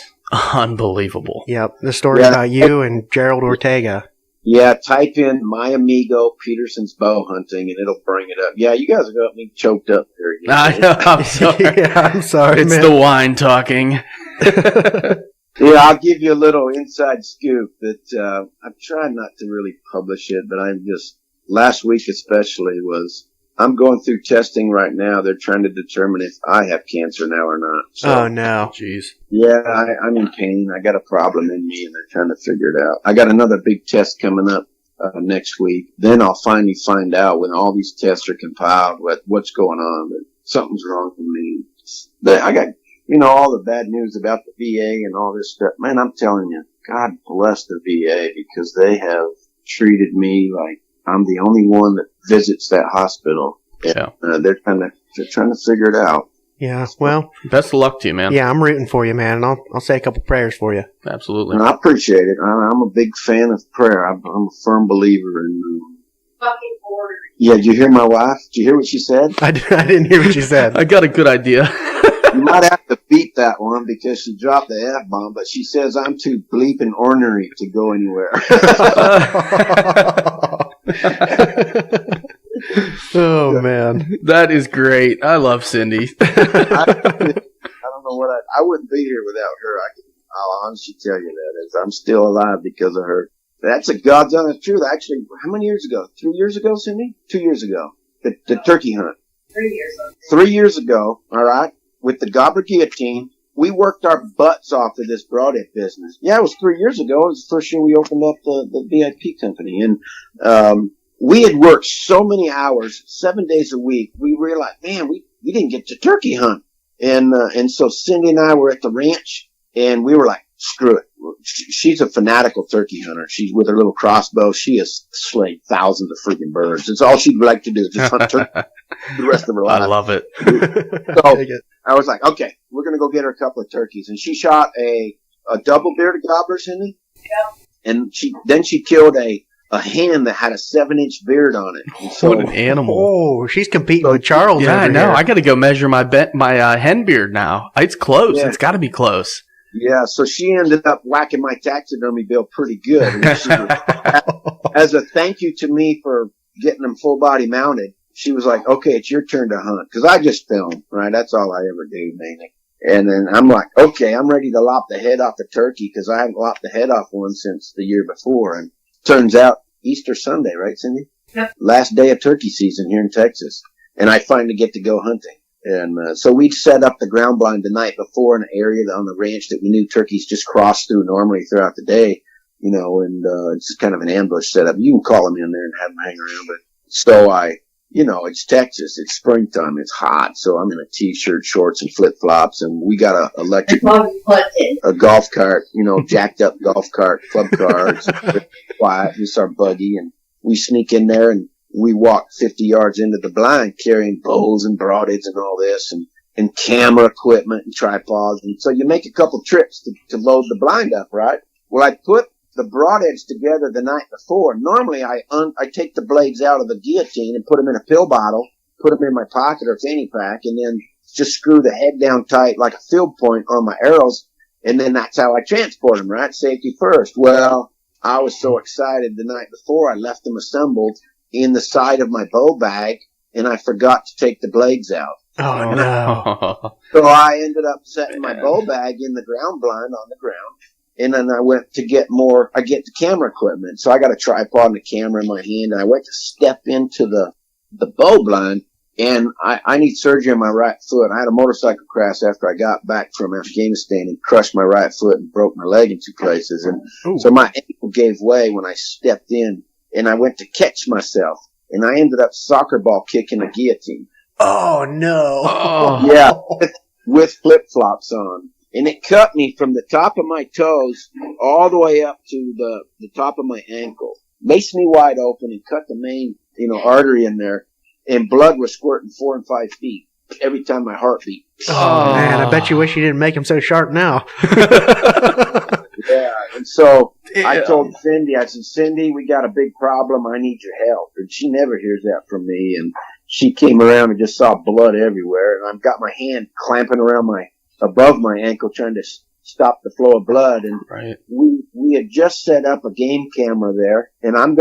unbelievable.
Yep, the story about you and Gerald Ortega.
Yeah, type in My Amigo Peterson's bow hunting, and it'll bring it up. Yeah, you guys have got me choked up here.
I know, I'm sorry.
Yeah, I'm sorry,
it's the wine talking.
Yeah, I'll give you a little inside scoop that I'm trying not to really publish it, but last week especially I'm going through testing right now. They're trying to determine if I have cancer now or not. So,
oh, no.
Jeez.
Yeah, I'm in pain. I got a problem in me, and they're trying to figure it out. I got another big test coming up next week. Then I'll finally find out when all these tests are compiled what's going on. That something's wrong with me. I got, all the bad news about the VA and all this stuff. Man, I'm telling you, God bless the VA because they have treated me like I'm the only one that visits that hospital.
Yeah.
They're trying to figure it out.
Yeah, well,
best of luck to you, man.
Yeah, I'm rooting for you, man, and I'll say a couple prayers for you.
Absolutely.
And I appreciate it. I'm a big fan of prayer. I'm a firm believer in.
Fucking order.
Yeah, did you hear my wife? Did you hear what she said?
I didn't hear what you said.
I got a good idea.
You might have to beat that one because she dropped the F-bomb, but she says I'm too bleeping ornery to go anywhere.
Oh, man.
That is great. I love Cindy.
I don't know what I wouldn't be here without her. I'll honestly tell you that is I'm still alive because of her. That's a God's honest truth. Actually, how many years ago? 3 years ago, Cindy? 2 years ago. The turkey hunt.
3 years ago.
3 years ago, all right, with the Gobber guillotine, we worked our butts off of this broadhead business. Yeah, it was 3 years ago. It was the first year we opened up the VIP company. And we had worked so many hours, 7 days a week, we realized, man, we didn't get to turkey hunt. And so Cindy and I were at the ranch, and we were like, screw it. She's a fanatical turkey hunter. She's with her little crossbow. She has slayed thousands of freaking birds. It's all she'd like to do, just hunt turkey the rest of her life.
I love it.
So I was like, okay, we're going to go get her a couple of turkeys. And she shot a double-bearded gobbler, Cindy.
Yeah.
And she killed a hen that had a 7-inch beard on it. And so,
What an animal.
Oh, she's competing with Charles.
Yeah, I
over
know.
here.
I got to go measure my hen beard now. It's close.
Yeah.
It's got to be close.
yeah, so she ended up whacking my taxidermy bill pretty good. And she as a thank you to me for getting them full body mounted, she was like, okay, it's your turn to hunt. Because I just film, right? That's all I ever do, mainly. And then I'm like, okay, I'm ready to lop the head off the turkey because I haven't lopped the head off one since the year before. And turns out Easter Sunday, right, Cindy?
Yep.
Last day of turkey season here in Texas. And I finally get to go hunting. And so we'd set up the ground blind the night before in an area on the ranch that we knew turkeys just cross through normally throughout the day, and it's kind of an ambush setup. You can call them in there and have them hang around. But so it's Texas, it's springtime, it's hot, so I'm in a t-shirt, shorts, and flip-flops, and we got a golf cart, jacked up golf cart, club car. It's quiet, it's our buggy, and we sneak in there and we walked 50 yards into the blind carrying bows and broadheads and all this and camera equipment and tripods. And so you make a couple trips to load the blind up, right? Well, I put the broadheads together the night before. Normally I take the blades out of the guillotine and put them in a pill bottle, put them in my pocket or fanny pack, and then just screw the head down tight like a field point on my arrows. And then that's how I transport them, right? Safety first. Well, I was so excited the night before I left them assembled in the side of my bow bag, and I forgot to take the blades out.
Oh, no.
So I ended up setting my bow bag in the ground blind on the ground, and then I went to get the camera equipment. So I got a tripod and a camera in my hand, and I went to step into the bow blind, and I need surgery on my right foot. I had a motorcycle crash after I got back from Afghanistan and crushed my right foot and broke my leg in 2 places. And so my ankle gave way when I stepped in. And I went to catch myself, and I ended up soccer ball kicking a guillotine.
Oh, no.
Oh.
Yeah, with flip-flops on. And it cut me from the top of my toes all the way up to the top of my ankle. Laced me wide open and cut the main, artery in there. And blood was squirting 4 and 5 feet every time my heart beat.
Oh, man, I bet you wish you didn't make him so sharp now.
Yeah, and so I told Cindy, I said, Cindy, we got a big problem. I need your help. And she never hears that from me. And she came around and just saw blood everywhere. And I've got my hand clamping around above my ankle trying to stop the flow of blood. And
right.
we had just set up a game camera there. And I'm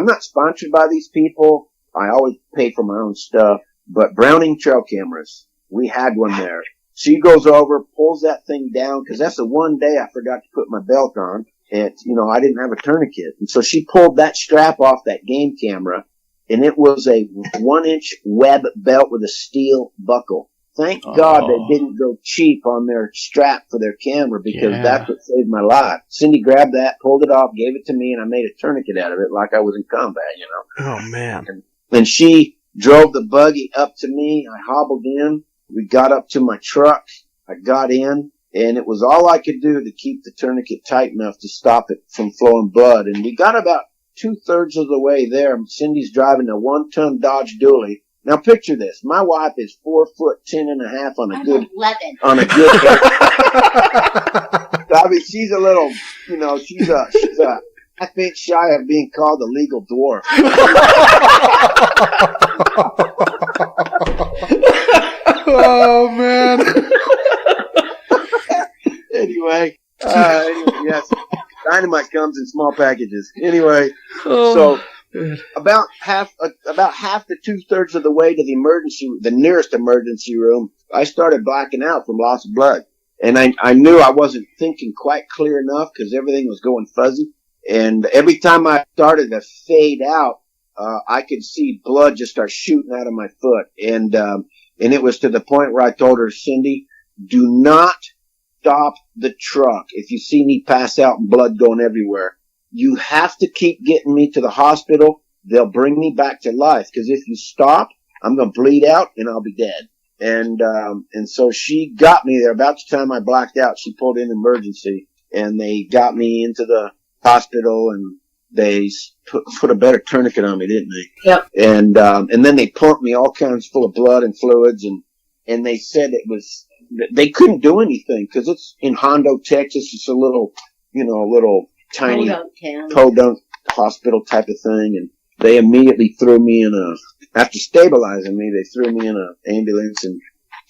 not sponsored by these people. I always pay for my own stuff. But Browning trail cameras, we had one there. She goes over, pulls that thing down, because that's the one day I forgot to put my belt on. And, I didn't have a tourniquet. And so she pulled that strap off that game camera, and it was a 1-inch web belt with a steel buckle. Thank God they didn't go cheap on their strap for their camera, because that's what saved my life. Cindy grabbed that, pulled it off, gave it to me, and I made a tourniquet out of it like I was in combat, you know.
Oh, man.
And she drove the buggy up to me. I hobbled in. We got up to my truck. I got in, and it was all I could do to keep the tourniquet tight enough to stop it from flowing blood. And we got about 2/3 of the way there. Cindy's driving a 1-ton Dodge Dually. Now picture this. My wife is 4'10.5" on a good,
11.
on a good. I mean, she's a little, you know, she's a half inch shy of being called a legal dwarf.
Oh, man.
Anyway, yes, dynamite comes in small packages. Anyway, so about half to 2/3 of the way to the nearest emergency room, I started blacking out from loss of blood, and I knew I wasn't thinking quite clear enough because everything was going fuzzy. And every time I started to fade out, I could see blood just start shooting out of my foot, and it was to the point where I told her, Cindy, do not stop the truck if you see me pass out and blood going everywhere. You have to keep getting me to the hospital. They'll bring me back to life, because if you stop, I'm going to bleed out and I'll be dead. And so she got me there. About the time I blacked out, she pulled in emergency, and they got me into the hospital, and they put a better tourniquet on me, didn't they?
Yep.
And then they pumped me all kinds full of blood and fluids, and they said they couldn't do anything because it's in Hondo, Texas. It's a little tiny podunk hospital type of thing, and they immediately threw me after stabilizing me, they threw me in an ambulance and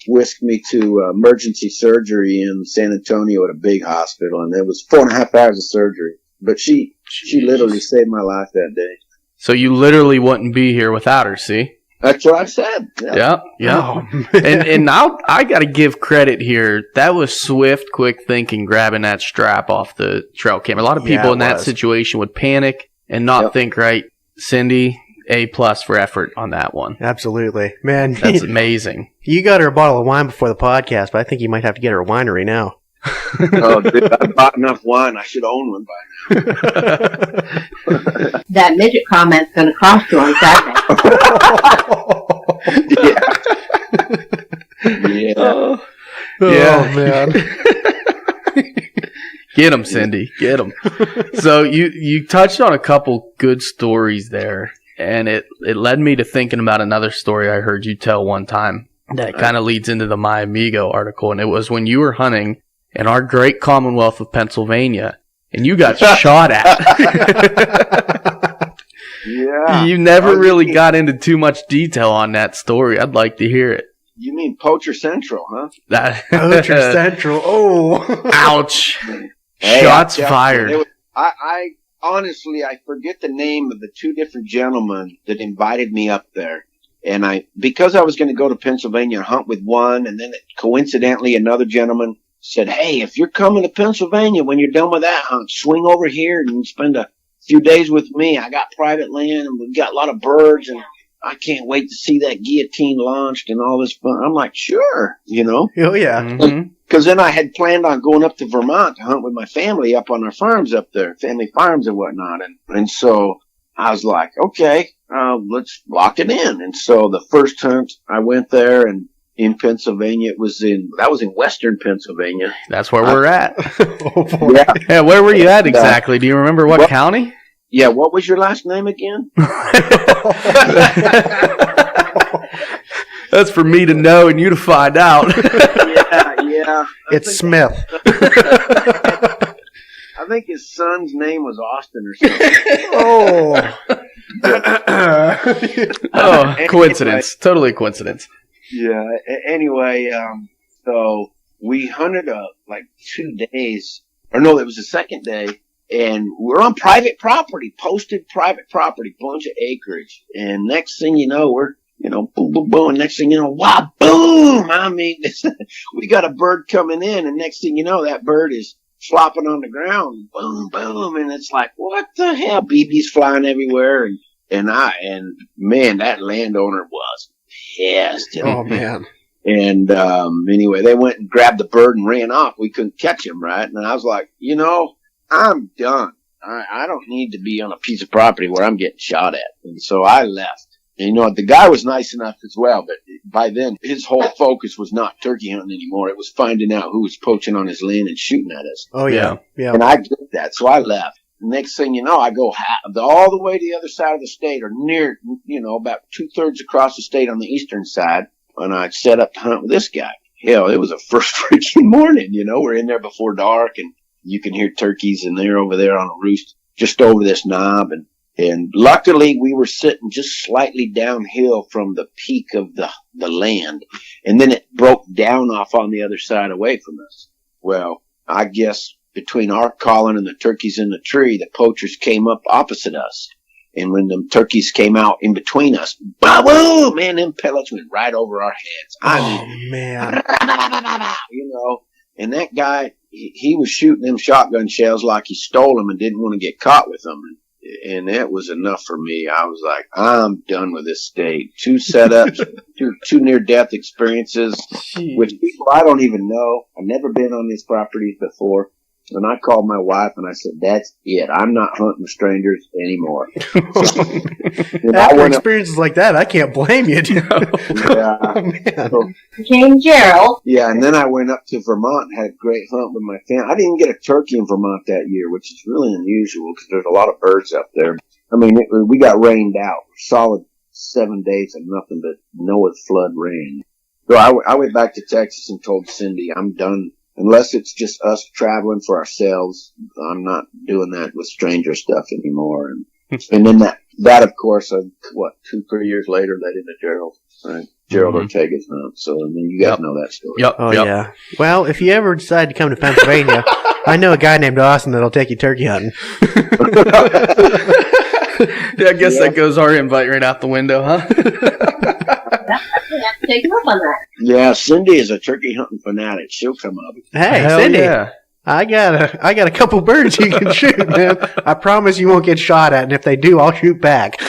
whisked me to emergency surgery in San Antonio at a big hospital, and it was 4.5 hours of surgery. But she literally saved my life that day.
So you literally wouldn't be here without her, see?
That's what I said.
Yeah.
Oh,
and now I got to give credit here. That was swift, quick thinking, grabbing that strap off the trail camera. A lot of people in that situation would panic and not think right. Cindy, A+ for effort on that one.
Absolutely. Man,
that's amazing.
You got her a bottle of wine before the podcast, but I think you might have to get her a winery now.
Oh, dude, I bought enough wine. I should own one by now.
That midget comment's going to cost you on Saturday.
Yeah.
Oh, man.
Get him, Cindy. Get him. So you touched on a couple good stories there, and it led me to thinking about another story I heard you tell one time that kind of leads into the My Amigo article, and it was when you were hunting in our great Commonwealth of Pennsylvania, and you got shot at.
Yeah.
You never really got into too much detail on that story. I'd like to hear it.
You mean Poacher Central, huh?
Poacher Central. Oh.
Ouch.
Hey,
Shots fired.
I honestly, I forget the name of the two different gentlemen that invited me up there. And because I was going to go to Pennsylvania and hunt with one, and then coincidentally another gentleman said, hey, if you're coming to Pennsylvania when you're done with that hunt, swing over here and spend a few days with me. I got private land, and we've got a lot of birds, and I can't wait to see that guillotine launched and all this fun. I'm like, sure,
Oh, yeah.
Mm-hmm.
Because then I had planned on going up to Vermont to hunt with my family up on our farms up there, family farms and whatnot. And so I was like, okay, let's lock it in. And so the first hunt, I went there, and in Pennsylvania, that was in western Pennsylvania.
That's where we're at.
Yeah.
Where were you at exactly? Do you remember what county?
Yeah, what was your last name again?
That's for me to know and you to find out.
Yeah.
It's Smith.
I think his son's name was Austin or something.
Oh, coincidence. Totally coincidence.
Yeah. Anyway, so we hunted like 2 days. Or no, it was the second day. And we're on private property, posted private property, bunch of acreage. And next thing you know, we're, boom, boom, boom. And next thing you know, wow, boom. I mean, we got a bird coming in. And next thing you know, that bird is flopping on the ground. Boom, boom. And it's like, what the hell? BBs flying everywhere. And man, that landowner was pissed.
Oh, man.
And anyway, they went and grabbed the bird and ran off. We couldn't catch him, right? And I was like, I'm done. I don't need to be on a piece of property where I'm getting shot at. And so I left. And, the guy was nice enough as well, but by then his whole focus was not turkey hunting anymore. It was finding out who was poaching on his land and shooting at us.
Oh, yeah. Yeah.
And I did that. So I left. Next thing you know, I go all the way to the other side of the state, or near, about 2/3 across the state on the eastern side. And I set up to hunt with this guy. Hell, it was a first freaking morning, We're in there before dark, and you can hear turkeys, and they're over there on a roost just over this knob. And luckily, we were sitting just slightly downhill from the peak of the land. And then it broke down off on the other side away from us. Well, I guess between our calling and the turkeys in the tree, the poachers came up opposite us. And when the turkeys came out in between us, boom, man, them pellets went right over our heads.
Man.
And that guy, he was shooting them shotgun shells like he stole them and didn't want to get caught with them. And that was enough for me. I was like, I'm done with this state. 2 setups, two near-death experiences with people I don't even know. I've never been on these properties before. And I called my wife and I said, that's it. I'm not hunting with strangers anymore.
After experiences like that, I can't blame you.
Yeah. So,
James Gerald.
yeah, and then I went up to Vermont and had a great hunt with my family. I didn't get a turkey in Vermont that year, which is really unusual because there's a lot of birds up there. I mean, we got rained out. Solid 7 days of nothing but Noah's flood rain. So I went back to Texas and told Cindy, I'm done. Unless it's just us traveling for ourselves, I'm not doing that with stranger stuff anymore. And then that of course, 2-3 years later, led into Gerald, right? Gerald Ortega's hunt. So, I mean, you guys know that story.
Yeah. Well, if you ever decide to come to Pennsylvania, I know a guy named Austin that'll take you turkey hunting.
Yeah, I guess that goes our invite right out the window, huh?
Have to take you up on that.
Yeah, Cindy is a turkey hunting fanatic. She'll come up.
Hey,
Hell
Cindy,
yeah.
I got a couple birds you can shoot, man. I promise you won't get shot at, and if they do, I'll shoot back.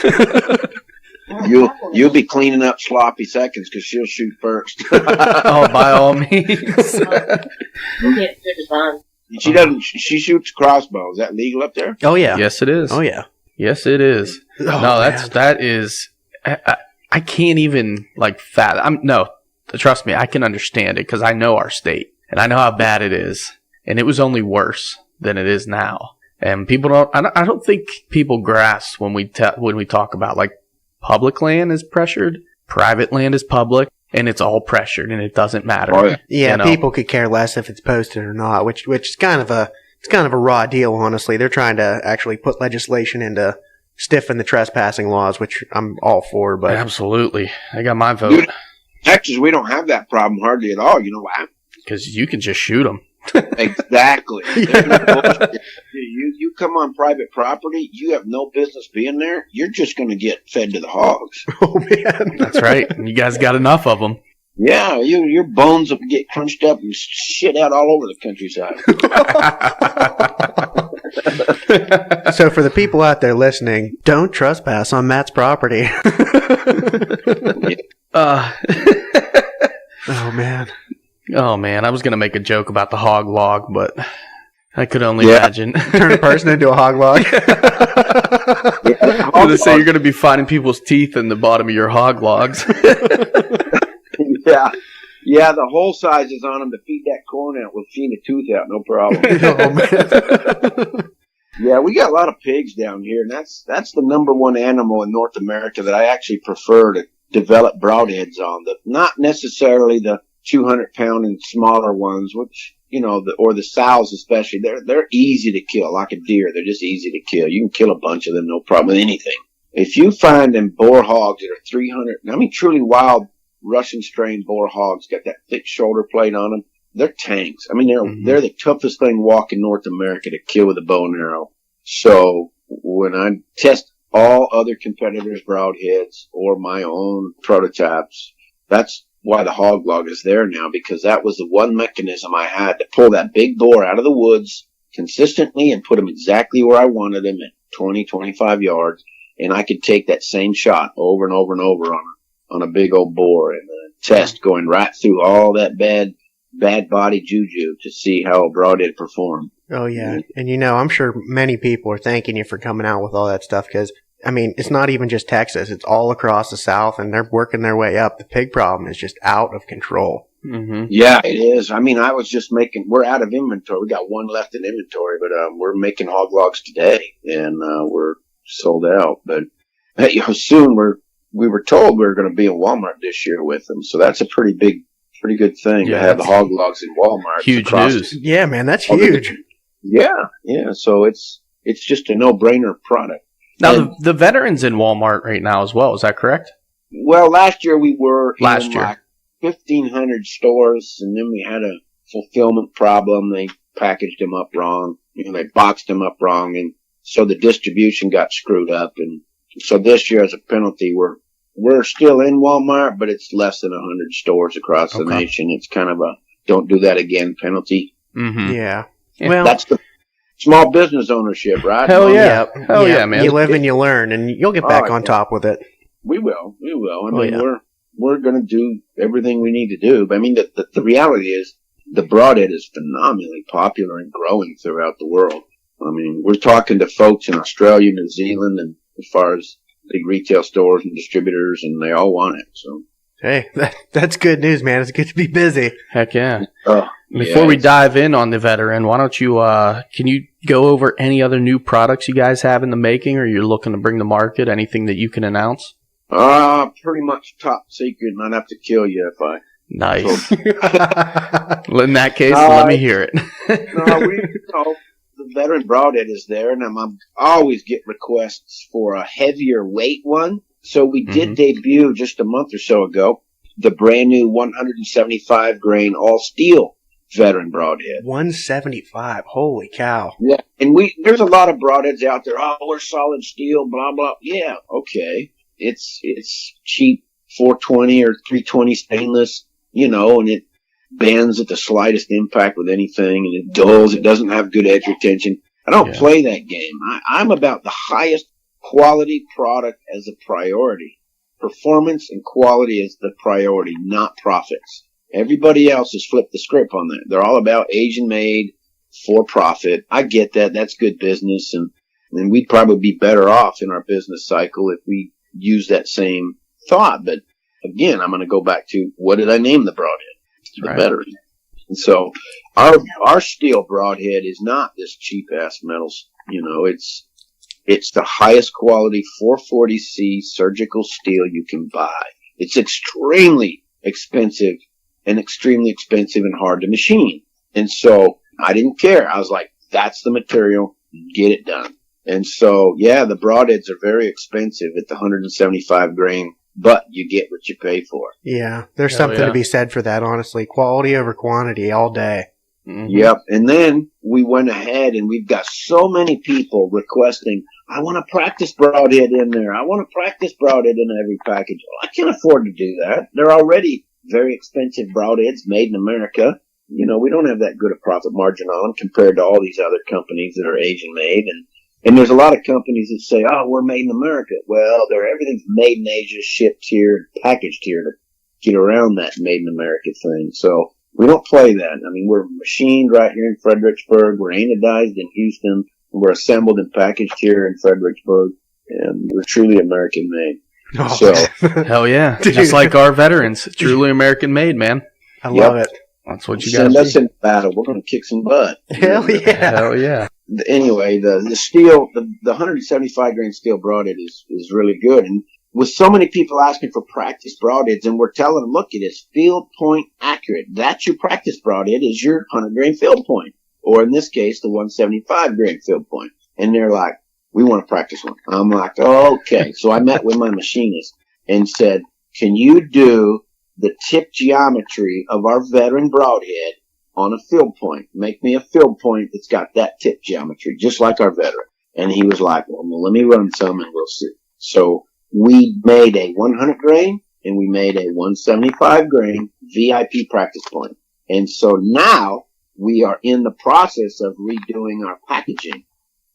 You'll be cleaning up sloppy seconds because she'll shoot first.
Oh, by all means.
We'll get it done.
She doesn't. She shoots crossbow. Is that legal up there?
Oh yeah.
Yes, it is.
Oh yeah.
Yes, it is.
Oh,
no,
man.
that is. I can't even fathom. No, trust me, I can understand it because I know our state and I know how bad it is, and it was only worse than it is now. And people don't. I don't think people grasp when we talk about public land is pressured, private land is public, and it's all pressured, and it doesn't matter.
Oh,
Yeah, people could care less if it's posted or not, which is kind of a raw deal. Honestly, they're trying to actually put legislation into stiffen the trespassing laws, which I'm all for. But
absolutely, I got my vote.
Dude, Texas, we don't have that problem hardly at all. You know why?
Because you can just shoot them.
Exactly. You come on private property, you have no business being there. You're just going to get fed to the hogs.
oh man,
That's right. And you guys got enough of them.
Yeah, your bones will get crunched up and shit out all over the countryside.
So for the people out there listening, don't trespass on Matt's property. Oh man.
Oh man, I was gonna make a joke about the hog log, but I could only imagine.
Turn a person into a hog log.
I'm gonna say you're gonna be finding people's teeth in the bottom of your hog logs.
Yeah, the hole sizes on them to feed that corn out will feed a tooth out, no problem.
Oh man.
Yeah, we got a lot of pigs down here, and that's the number one animal in North America that I actually prefer to develop broadheads on. Not necessarily the 200-pound and smaller ones, which, or the sows especially. They're easy to kill, like a deer. They're just easy to kill. You can kill a bunch of them, no problem with anything. If you find them boar hogs that are 300, truly wild Russian strain boar hogs, got that thick shoulder plate on them, they're tanks. They're the toughest thing walking North America to kill with a bow and arrow. So when I test all other competitors' broadheads or my own prototypes, that's why the hog log is there now, because that was the one mechanism I had to pull that big boar out of the woods consistently and put him exactly where I wanted him at 20, 25 yards. And I could take that same shot over and over and over on a big old boar. And test going right through all that bad body juju to see how a broadhead performed.
Oh, yeah. And I'm sure many people are thanking you for coming out with all that stuff because, I mean, it's not even just Texas. It's all across the South, and they're working their way up. The pig problem is just out of control.
Mm-hmm.
Yeah, it is. I mean, I was just we're out of inventory. We got one left in inventory, but we're making hog logs today, and we're sold out. But soon we were told we were going to be in Walmart this year with them. So that's a pretty good thing to have the hog logs in Walmart.
Huge news.
Yeah, man, that's huge.
Yeah. So it's just a no-brainer product.
Now, the veterans in Walmart right now as well. Is that correct?
Well, last year we were in
year.
1,500 stores, and then we had a fulfillment problem. They packaged them up wrong. They boxed them up wrong, and so the distribution got screwed up. And so this year, as a penalty, we're still in Walmart, but it's less than 100 stores across the nation. It's kind of a don't do that again penalty.
Mm-hmm.
Yeah.
Well,
that's the small business ownership, right?
Hell yeah. Hell yeah, man.
You live and you learn, and you'll get back on top with it.
We will. I mean, we're going to do everything we need to do. But I mean, the reality is the broadhead is phenomenally popular and growing throughout the world. I mean, we're talking to folks in Australia, New Zealand, and as far as big retail stores and distributors, and they all want it. So,
hey, that's good news, man. It's good to be busy.
Heck yeah. Before we dive in on the veteran, why don't you, can you go over any other new products you guys have in the making or you're looking to bring to market? Anything that you can announce?
Pretty much top secret, and I'd have to kill you if I.
Nice. In that case, let me hear it.
The veteran broadhead is there, and I'm always get requests for a heavier weight one. So we did debut just a month or so ago the brand new 175 grain all steel veteran broadhead.
175, holy cow!
Yeah, and there's a lot of broadheads out there. Oh, we're solid steel, blah blah. Yeah, okay, it's cheap 420 or 320 stainless, and it bends at the slightest impact with anything, and it dulls. It doesn't have good edge retention. I don't play that game. I'm about the highest quality product as a priority. Performance and quality is the priority, not profits. Everybody else has flipped the script on that. They're all about Asian made for profit. I get that. That's good business, and we'd probably be better off in our business cycle if we use that same thought. But again, I'm going to go back to what did I name the broadhead? The veteran. And so our steel broadhead is not this cheap ass metals. It's the highest quality 440C surgical steel you can buy. It's extremely expensive and hard to machine. And so I didn't care. I was like, that's the material. Get it done. And so, the broadheads are very expensive at the 175 grain, but you get what you pay for.
Yeah, there's something to be said for that, honestly. Quality over quantity all day.
Mm-hmm. Yep. And then we went ahead and we've got so many people requesting, I want a practice broadhead in there. I want a practice broadhead in every package. Well, I can't afford to do that. They're already very expensive broadheads made in America. We don't have that good a profit margin on them compared to all these other companies that are Asian made. And there's a lot of companies that say, oh, we're made in America. Well, everything's made in Asia, shipped here, packaged here to get around that made in America thing. So we don't play that. I mean, we're machined right here in Fredericksburg. We're anodized in Houston. We're assembled and packaged here in Fredericksburg. And we're truly American made.
Oh,
so,
hell yeah. Just like our veterans. Truly American made, man.
I love it.
That's what you
send us in battle. We're going to kick some butt.
Hell yeah.
Hell yeah.
Anyway, the steel, the 175 grain steel broadhead is really good. And with so many people asking for practice broadheads, and we're telling them, look, it is field point accurate. That's your practice broadhead is your 100 grain field point. Or in this case, the 175 grain field point. And they're like, we want to practice one. I'm like, okay. So I met with my machinist and said, can you do the tip geometry of our veteran broadhead on a field point? Make me a field point that's got that tip geometry, just like our veteran. And he was like, well, let me run some and we'll see. So we made a 100 grain and we made a 175 grain VIP practice point. And so now we are in the process of redoing our packaging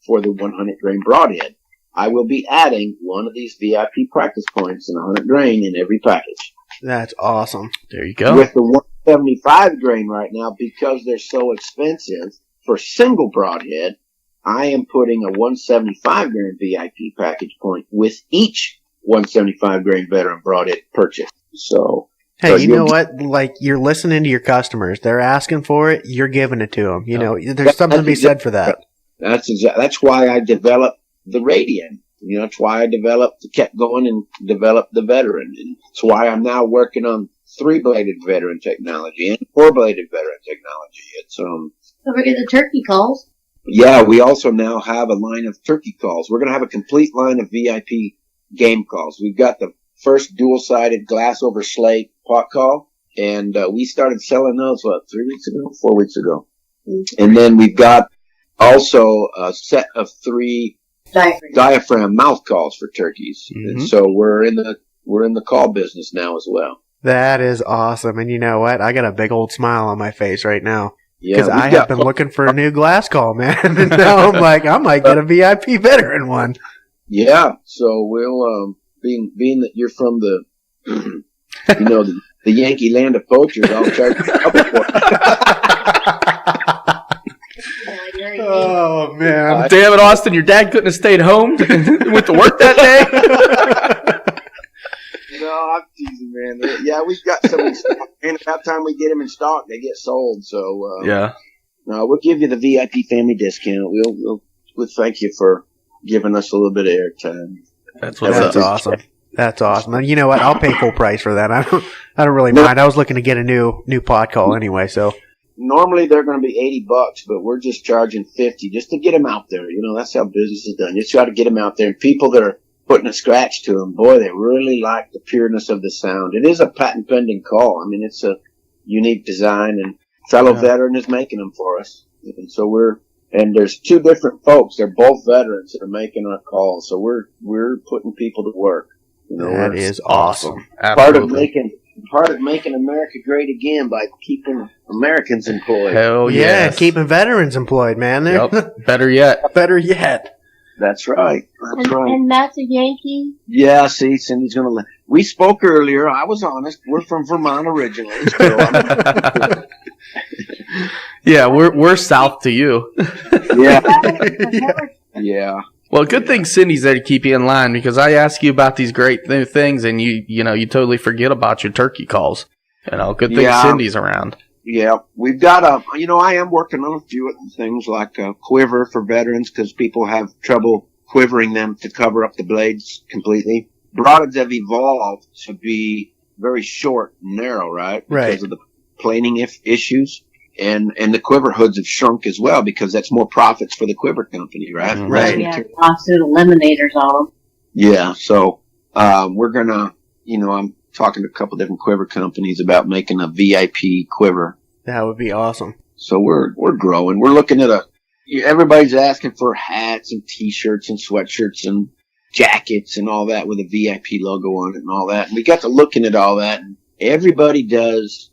for the 100 grain broadhead. I will be adding one of these VIP practice points in 100 grain in every package.
That's awesome.
There you go.
With the 175 grain right now, because they're so expensive for single broadhead, I am putting a 175 grain VIP package point with each 175 grain veteran broadhead purchase. So,
hey, you know what? Like, you're listening to your customers. They're asking for it. You're giving it to them. You know, there's something to be said for that.
That's why I developed the Radian. You know, that's why I kept going and developed the veteran. And it's why I'm now working on 3-bladed veteran technology and 4-bladed veteran technology. It's,
Don't forget the turkey calls.
yeah, we also now have a line of turkey calls. We're going to have a complete line of VIP game calls. We've got the first dual-sided glass over slate pot call, and we started selling those, 4 weeks ago. Mm-hmm. And then we've got also a set of 3 diaphragm mouth calls for turkeys. Mm-hmm. And so we're in the call business now as well.
That is awesome. And you know what? I got a big old smile on my face right now.
Yeah,
because I have been looking for a new glass call, man. And now I'm like, I might get a VIP veteran one.
Yeah. So we'll, being that you're from the, the Yankee land of poachers, I'll charge you a couple for it.
Oh, man.
Damn it, Austin, your dad couldn't have stayed home and went to work that day?
No, I'm teasing, man. Yeah, we've got some in stock. And about time we get them in stock, they get sold. So,
yeah.
No, we'll give you the VIP family discount. We'll thank you for giving us a little bit of airtime.
That's awesome. That's awesome. And you know what? I'll pay full price for that. I don't really mind. I was looking to get a new pod call anyway, so.
Normally they're going to be $80, but we're just charging $50 just to get them out there. You know, that's how business is done. You just got to get them out there. And people that are putting a scratch to them, boy, they really like the pureness of the sound. It is a patent pending call. I mean, it's a unique design, and fellow veteran is making them for us. And so and there's 2 different folks. They're both veterans that are making our calls. So we're putting people to work. You know,
that is awesome.
Part of making America great again by keeping Americans employed.
Hell
yeah, keeping veterans employed, man.
Yep. Better yet.
Better yet.
That's right.
And Matt's a Yankee.
Yeah, see, Cindy's gonna. We spoke earlier. I was honest. We're from Vermont originally. So
yeah, we're south to you.
Yeah.
Well, good thing Cindy's there to keep you in line, because I ask you about these great new things, and you totally forget about your turkey calls. Good thing Cindy's around.
Yeah, we've got I am working on a few things like a quiver for veterans, because people have trouble quivering them to cover up the blades completely. Broadheads have evolved to be very short and narrow, right? Because of the planing issues. And the quiver hoods have shrunk as well, because that's more profits for the quiver company, right?
Mm-hmm. Right.
Yeah, lawsuit eliminators on them.
Yeah, so we're gonna, I'm talking to a couple different quiver companies about making a VIP quiver.
That would be awesome.
So we're growing. We're looking at everybody's asking for hats and T-shirts and sweatshirts and jackets and all that with a VIP logo on it and all that. And we got to looking at all that, and everybody does,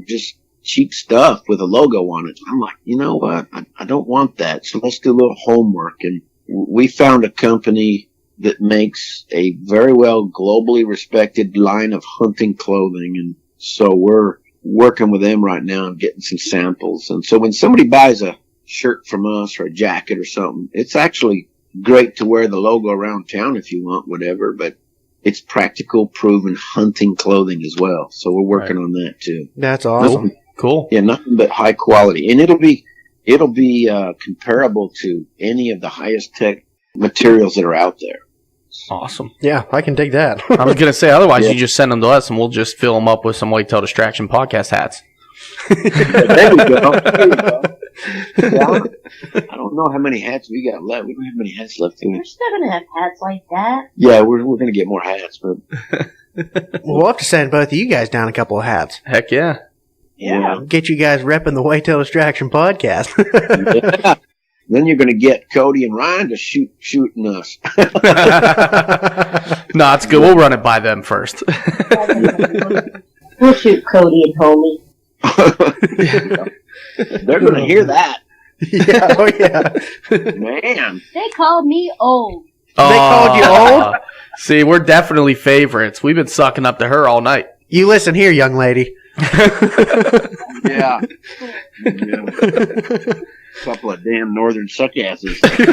just cheap stuff with a logo on it. I'm like, you know what? I don't want that. So let's do a little homework. And we found a company that makes a very well globally respected line of hunting clothing. And so we're working with them right now and getting some samples. And so when somebody buys a shirt from us or a jacket or something, it's actually great to wear the logo around town if you want, whatever, but it's practical, proven hunting clothing as well. So we're working on that too.
That's awesome.
Cool.
Yeah, nothing but high quality. And it'll be comparable to any of the highest tech materials that are out there.
Awesome.
Yeah, I can dig that.
I was going to say, otherwise you just send them to us and we'll just fill them up with some Whitetail Distraction podcast hats.
There we go. Yeah, I don't know how many hats we got left. We don't have many hats left.
We're still going to have hats like that.
Yeah, we're going to get more hats. But
we'll have to send both of you guys down a couple of hats.
Heck yeah.
Yeah.
Get you guys repping the Whitetail Distraction podcast.
Yeah. Then you're going to get Cody and Ryan to shooting us.
No, it's good. We'll run it by them first.
We'll shoot Cody and Homie.
They're going to hear that.
Yeah, oh yeah.
Man.
They called me old.
They called you old?
See, we're definitely favorites. We've been sucking up to her all night.
You listen here, young lady.
Yeah. Couple of damn northern suckasses.
That's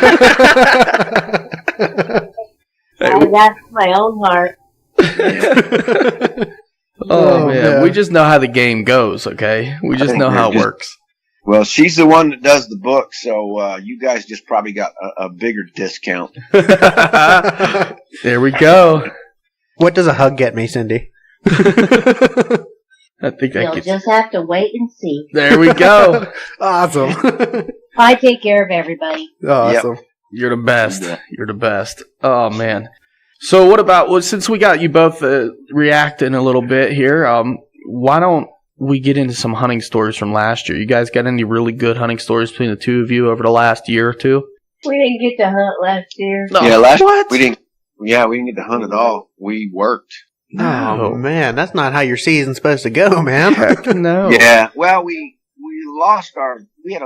my own heart.
Oh, man. We just know how the game goes, okay? We just know how it works.
Well, she's the one that does the book, so you guys just probably got a bigger discount.
There we go.
What does a hug get me, Cindy?
I think I
You'll
could.
just have to wait and see.
There we go.
Awesome.
I take care of everybody.
Awesome.
You're the best. You're the best. Oh, man. So what about, well, since we got you both reacting a little bit here, why don't we get into some hunting stories from last year? You guys got any really good hunting stories between the two of you over the last year or two?
We didn't get to hunt last year.
No.
Yeah,
What?
we didn't get to hunt at all. We worked.
Oh, man. That's not how your season's supposed to go, man.
Heck no.
Yeah. Well, we lost we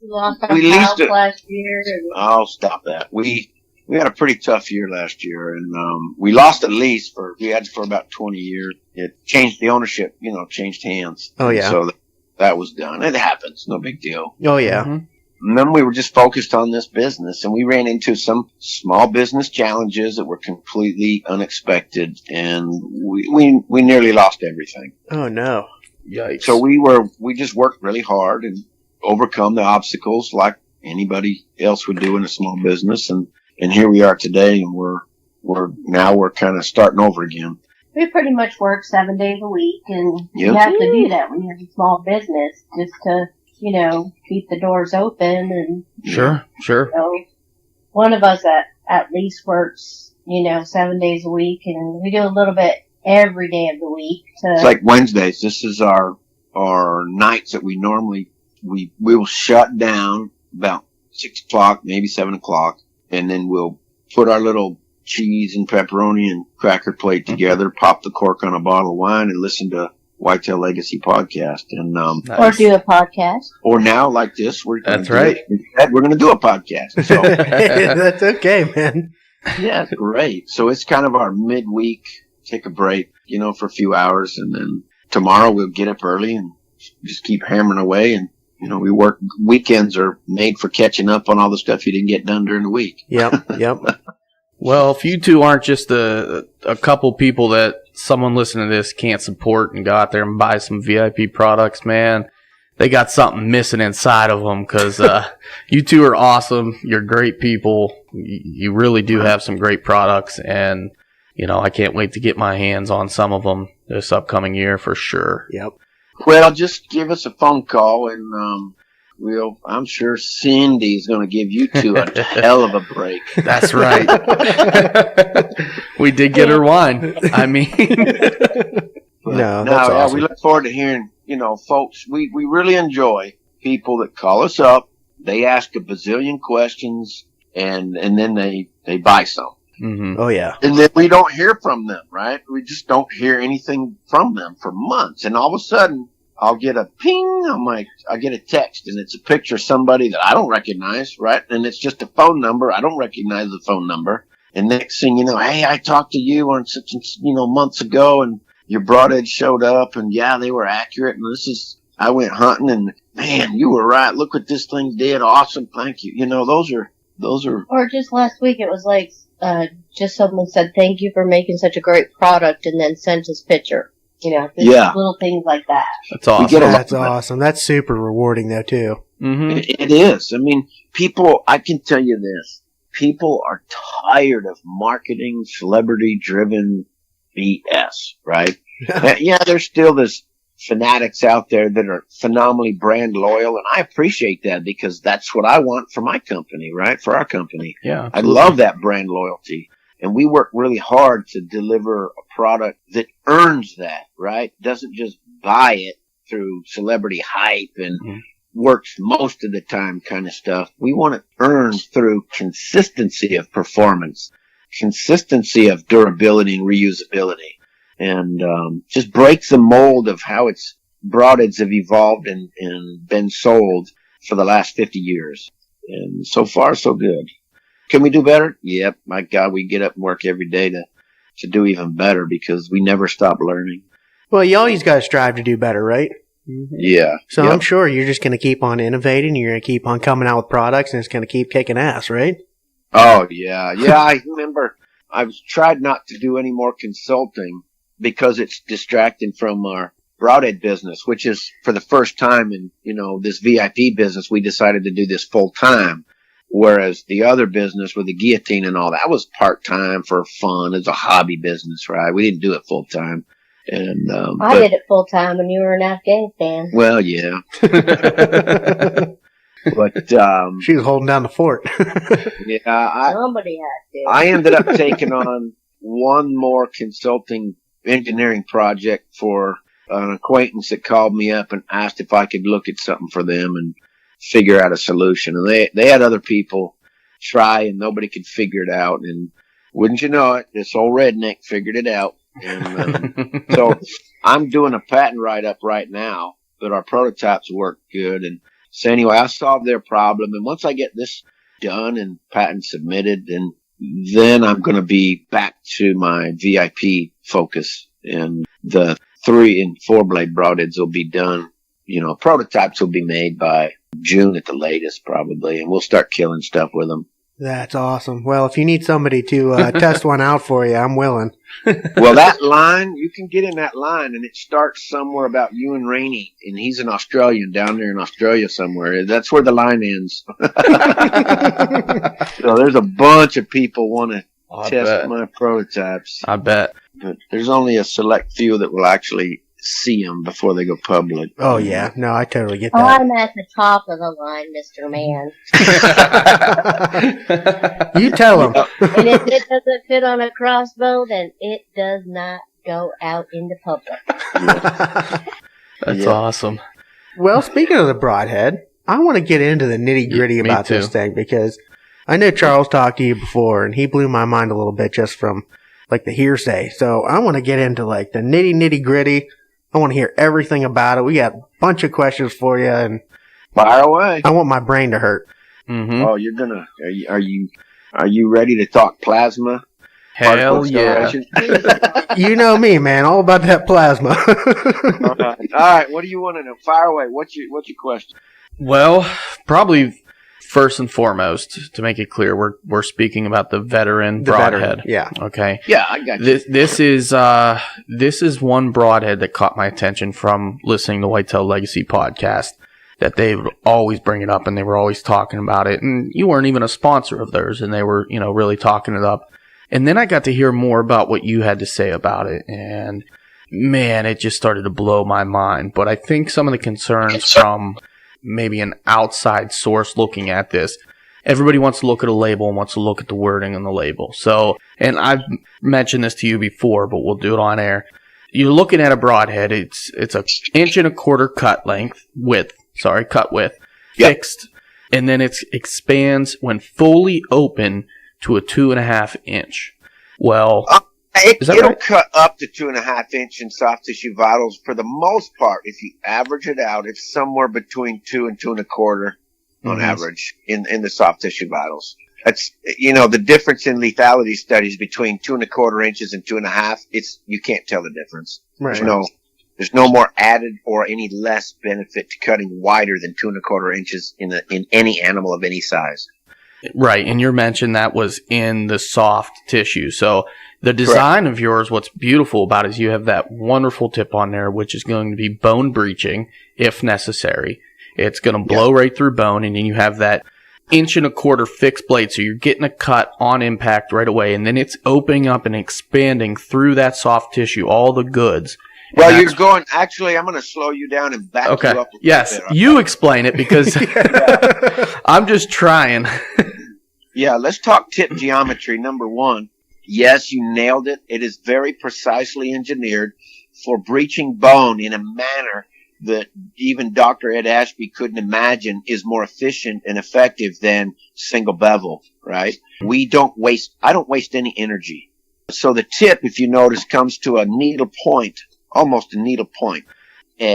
lost our
We leased
house
it.
last year. And
I'll stop that. We had a pretty tough year last year, and we lost a lease we had for about 20 years. It changed the ownership, changed hands.
Oh, yeah.
So that was done. It happens. No big deal.
Oh, yeah.
Mhm.
And then we were just focused on this business, and we ran into some small business challenges that were completely unexpected, and we nearly lost everything.
Oh, no.
Yikes.
So we just worked really hard and overcome the obstacles like anybody else would do in a small business, and here we are today, and we're kind of starting over again.
we pretty much work 7 days a week, and
Yep.
you have to do that when you have a small business, just to, keep the doors open. And
Sure.
one of us at least works, 7 days a week, and we do a little bit every day of the week.
It's like Wednesdays. This is our nights that we normally we will shut down about 6 o'clock, maybe 7 o'clock, and then we'll put our little cheese and pepperoni and cracker plate together, pop the cork on a bottle of wine, and listen to Whitetail Legacy podcast. And
or do a podcast.
or now like this,
That's right.
We're going to do a podcast. So
That's okay, man.
yeah, it's great. So it's kind of our midweek, take a break, for a few hours, and then tomorrow we'll get up early and just keep hammering away. And we work. Weekends are made for catching up on all the stuff you didn't get done during the week.
Yep.
Well, if you two aren't just a couple people that someone listening to this can't support and go out there and buy some VIP products, man, they got something missing inside of them, because you two are awesome. You're great people. You really do have some great products, and I can't wait to get my hands on some of them this upcoming year for sure.
Yep.
Well, just give us a phone call, and I'm sure Cindy's going to give you two a hell of a break.
That's right. We did get her wine. I mean,
No, that's awesome.
we look forward to hearing, folks, we really enjoy people that call us up. They ask a bazillion questions, and then they buy some.
mhm.
Oh, yeah.
And then we don't hear from them, right? We just don't hear anything from them for months. And all of a sudden, I'll get a ping. I get a text, and it's a picture of somebody that I don't recognize, right? And it's just a phone number. I don't recognize the phone number. And next thing you know, hey, I talked to you on such and months ago, and your broadhead showed up, and yeah, they were accurate. And I went hunting, and man, you were right. Look what this thing did. Awesome. Thank you. Those are.
Or just last week, it was like, just someone said, thank you for making such a great product, and then sent his picture. Just
Yeah.
little things like that.
That's awesome.
get a lot
That's
of that.
awesome. That's super rewarding, though, too.
Mhm.
It is. I mean, people, I can tell you this. People are tired of marketing, celebrity-driven BS, right? Yeah, there's still this fanatics out there that are phenomenally brand loyal, and I appreciate that, because that's what I want for my company, right? For our company.
Yeah.
I love that brand loyalty. And we work really hard to deliver a product that earns that, right? Doesn't just buy it through celebrity hype and works most of the time kind of stuff. We want it earned through consistency of performance, consistency of durability and reusability, and just breaks the mold of how its broadheads have evolved and been sold for the last 50 years. And so far, so good. Can we do better? Yep. My God, we get up and work every day to do even better, because we never stop learning.
Well, you always got to strive to do better, right?
Yeah.
So
Yep.
I'm sure you're just going to keep on innovating. You're going to keep on coming out with products, and it's going to keep kicking ass, right?
Oh, yeah. Yeah, I remember I've tried not to do any more consulting because it's distracting from our broadhead business, which is for the first time in, this VIP business, we decided to do this full time. Whereas the other business with the guillotine and all that was part time for fun. It's a hobby business, right? We didn't do it full time. And,
I did it full time when you were in Afghanistan.
well, yeah. But,
She was holding down the fort.
yeah,
Somebody had to.
I ended up taking on one more consulting engineering project for an acquaintance that called me up and asked if I could look at something for them and figure out a solution. And they had other people try and nobody could figure it out. And wouldn't you know it, this old redneck figured it out. And so I'm doing a patent write-up right now that our prototypes work good. And so anyway, I solved their problem. And once I get this done and patent submitted, and then I'm going to be back to my VIP focus. And the 3 and 4 blade broadheads will be done. Prototypes will be made by June at the latest, probably. And we'll start killing stuff with them.
That's awesome. Well, if you need somebody to test one out for you, I'm willing.
Well, that line, you can get in that line, and it starts somewhere about you and Rainey, and he's an Australian down there in Australia somewhere. That's where the line ends. So there's a bunch of people want to test my prototypes.
I bet.
But there's only a select few that will actually see them before they go public.
Oh, yeah. No, I totally get
Oh,
that.
I'm at the top of the line, Mr. Man.
You tell them.
And if it doesn't fit on a crossbow, then it does not go out in the public.
That's awesome.
Well, speaking of the broadhead, I want to get into the nitty gritty
Me
about
too.
this thing because I know Charles talked to you before and he blew my mind a little bit just from like the hearsay. So I want to get into like the nitty gritty. I want to hear everything about it. We got a bunch of questions for you and
Fire away.
I want my brain to hurt.
Mm-hmm.
Oh, are you ready to talk plasma?
Hell
Particle
yeah.
acceleration?
You know me, man, all about that plasma.
All right. What do you want to know? Fire away. What's your question?
Well, probably first and foremost, to make it clear, we're speaking about the veteran broadhead.
Yeah.
Okay.
Yeah, I got you.
This is one broadhead that caught my attention from listening to Whitetail Legacy podcast. That they would always bring it up and they were always talking about it. And you weren't even a sponsor of theirs, and they were really talking it up. And then I got to hear more about what you had to say about it, and man, it just started to blow my mind. But I think some of the concerns from maybe an outside source looking at this, everybody wants to look at a label and wants to look at the wording on the label. So, and I've mentioned this to you before, but we'll do it on air. You're looking at a broadhead. It's a 1.25 cut width, fixed, and then it expands when fully open to a 2.5 inch. Well,
It'll
right?
cut up to 2.5 inch in soft tissue vitals for the most part. If you average it out, it's somewhere between 2 and 2.25 on average in the soft tissue vitals. That's, the difference in lethality studies between 2.25 inches and 2.5. You can't tell the difference.
Right.
There's no more added or any less benefit to cutting wider than 2.25 inches in any animal of any size.
right, and your mention that was in the soft tissue. So the design of yours, what's beautiful about it is you have that wonderful tip on there, which is going to be bone breaching if necessary. It's going to blow right through bone, and then you have that 1.25 fixed blade, so you're getting a cut on impact right away, and then it's opening up and expanding through that soft tissue, all the goods.
Well, you're going. Actually, I'm going to slow you down and back you up.
Yes,
bit.
you explain it because I'm just trying.
Yeah, let's talk tip geometry. Number one, yes, you nailed it. It is very precisely engineered for breaching bone in a manner that even Dr. Ed Ashby couldn't imagine is more efficient and effective than single bevel, right? I don't waste any energy. So the tip, if you notice, comes to a needle point, almost a needle point.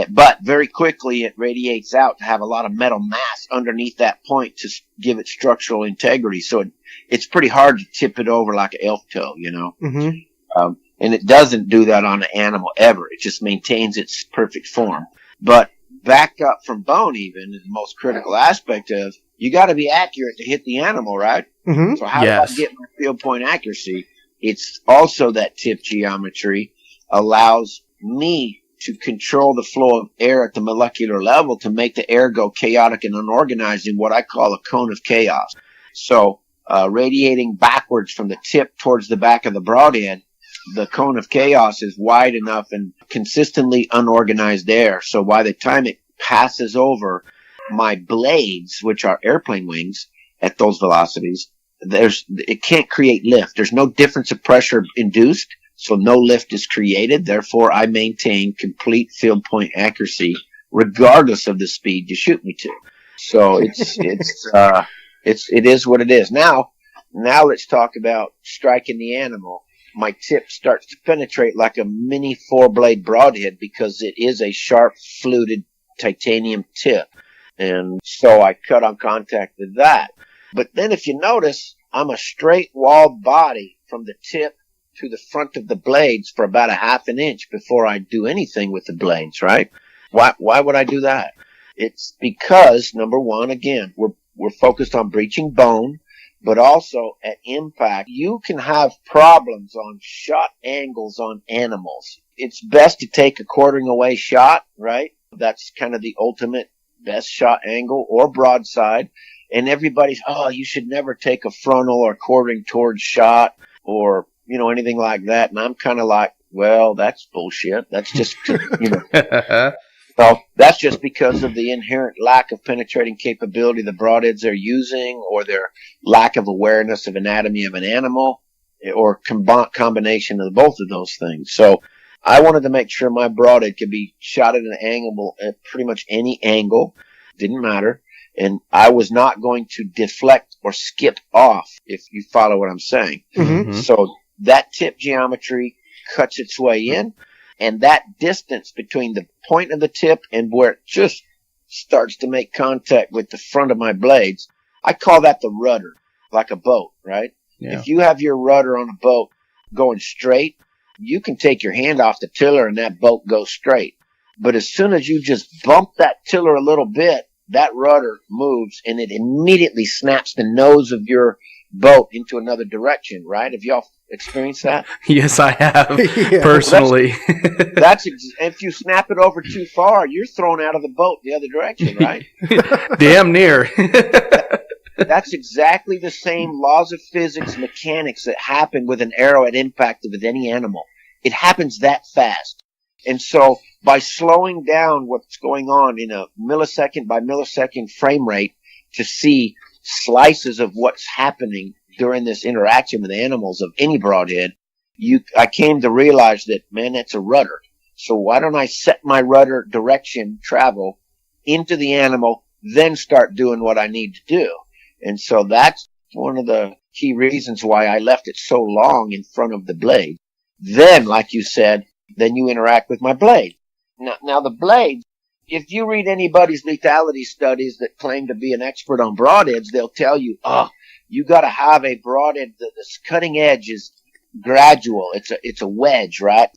But very quickly it radiates out to have a lot of metal mass underneath that point to give it structural integrity. So it's pretty hard to tip it over like an elk toe,
Mm-hmm.
And it doesn't do that on an animal ever. It just maintains its perfect form. But back up from bone even, the most critical aspect of, you got to be accurate to hit the animal, right?
Mm-hmm.
So how do I get my field point accuracy? It's also that tip geometry allows me to control the flow of air at the molecular level to make the air go chaotic and unorganized in what I call a cone of chaos. So radiating backwards from the tip towards the back of the broadhead, the cone of chaos is wide enough and consistently unorganized air. So by the time it passes over my blades, which are airplane wings at those velocities, it can't create lift. There's no difference of pressure induced, so no lift is created. Therefore, I maintain complete field point accuracy regardless of the speed you shoot me to. So it is what it is. Now let's talk about striking the animal. My tip starts to penetrate like a mini 4-blade broadhead because it is a sharp fluted titanium tip. And so I cut on contact with that. But then if you notice, I'm a straight walled body from the tip to the front of the blades for about a half an inch before I do anything with the blades, right? Why would I do that? It's because, number one, again, we're focused on breaching bone, but also at impact, you can have problems on shot angles on animals. It's best to take a quartering away shot, right? That's kind of the ultimate best shot angle, or broadside. And everybody's, you should never take a frontal or quartering towards shot or, anything like that. And I'm kind of like, well, that's bullshit. That's just, So that's just because of the inherent lack of penetrating capability the broadheads are using, or their lack of awareness of anatomy of an animal, or combination of both of those things. So I wanted to make sure my broadhead could be shot at an angle, at pretty much any angle. Didn't matter. And I was not going to deflect or skip off, if you follow what I'm saying.
Mm-hmm.
So that tip geometry cuts its way in. And that distance between the point of the tip and where it just starts to make contact with the front of my blades, I call that the rudder, like a boat, right? Yeah. If you have your rudder on a boat going straight, you can take your hand off the tiller and that boat goes straight. But as soon as you just bump that tiller a little bit, that rudder moves and it immediately snaps the nose of your boat into another direction, right? Have y'all experienced that?
Yes, I have, personally.
That's if you snap it over too far, you're thrown out of the boat the other direction, right?
Damn near.
That's exactly the same laws of physics, mechanics that happen with an arrow at impact with any animal. It happens that fast. And so by slowing down what's going on in a millisecond by millisecond frame rate to see slices of what's happening during this interaction with animals of any broadhead, I came to realize that, man, that's a rudder. So why don't I set my rudder direction travel into the animal, then start doing what I need to do? And so that's one of the key reasons why I left it so long in front of the blade. Then, like you said, then you interact with my blade. Now the blade, if you read anybody's lethality studies that claim to be an expert on broadheads, they'll tell you, you got to have a broadhead. The cutting edge is gradual. It's a wedge, right?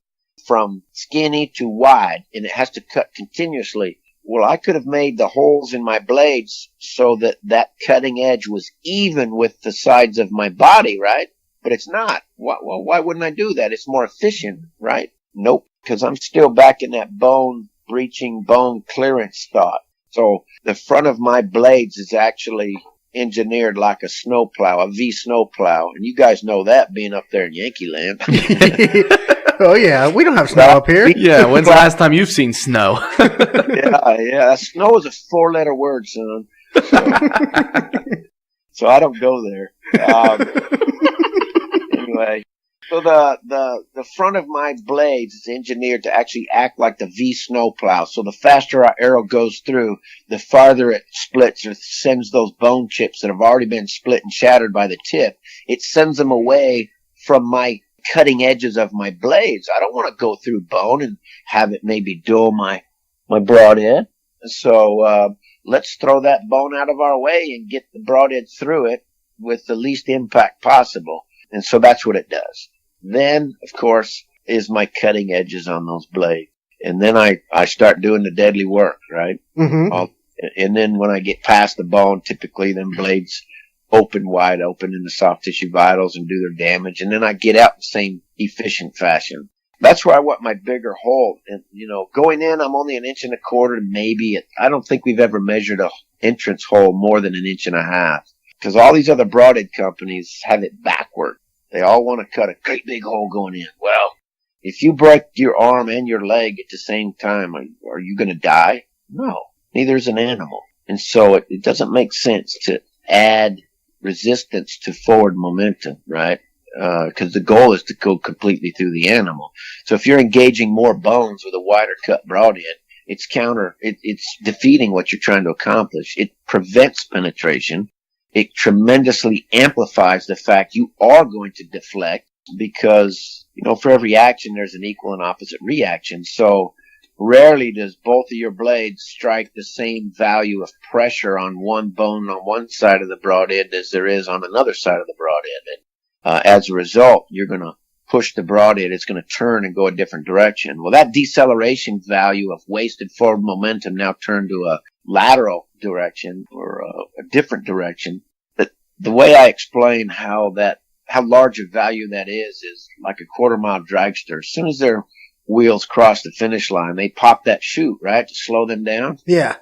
From skinny to wide, and it has to cut continuously. Well, I could have made the holes in my blades so that cutting edge was even with the sides of my body, right? But it's not. Why wouldn't I do that? It's more efficient, right? Nope, because I'm still back in that bone breaching, bone clearance thought. So the front of my blades is actually engineered like a snowplow, a V snowplow. And you guys know that, being up there in Yankee Land.
Oh, yeah. We don't have snow up here.
Yeah, when's the last time you've seen snow?
Yeah. Snow is a 4-letter word, son. So I don't go there. Anyway. So the front of my blades is engineered to actually act like the V snowplow. So the faster our arrow goes through, the farther it splits or sends those bone chips that have already been split and shattered by the tip. It sends them away from my cutting edges of my blades. I don't want to go through bone and have it maybe dull my broadhead. So let's throw that bone out of our way and get the broadhead through it with the least impact possible. And so that's what it does. Then, of course, is my cutting edges on those blades. And then I start doing the deadly work, right?
Mm-hmm.
And then when I get past the bone, typically them blades open wide open in the soft tissue vitals and do their damage. And then I get out in the same efficient fashion. That's where I want my bigger hole. And, going in, I'm only 1.25 inches, maybe. I don't think we've ever measured a entrance hole more than 1.5 inches. Because all these other broadhead companies have it backward. They all want to cut a great big hole going in. Well, if you break your arm and your leg at the same time, are you going to die? No. Neither is an animal. And so it doesn't make sense to add resistance to forward momentum, right? Because the goal is to go completely through the animal. So if you're engaging more bones with a wider cut broadhead, it's defeating what you're trying to accomplish. It prevents penetration. It tremendously amplifies the fact you are going to deflect because, for every action, there's an equal and opposite reaction. So rarely does both of your blades strike the same value of pressure on one bone on one side of the broadhead as there is on another side of the broadhead. And as a result, you're going to push the broadhead. It's going to turn and go a different direction. Well, that deceleration value of wasted forward momentum now turned to a lateral direction or a different direction. But the way I explain how large a value that is like a quarter-mile dragster. As soon as their wheels cross the finish line, they pop that chute, right, to slow them down.
Yeah.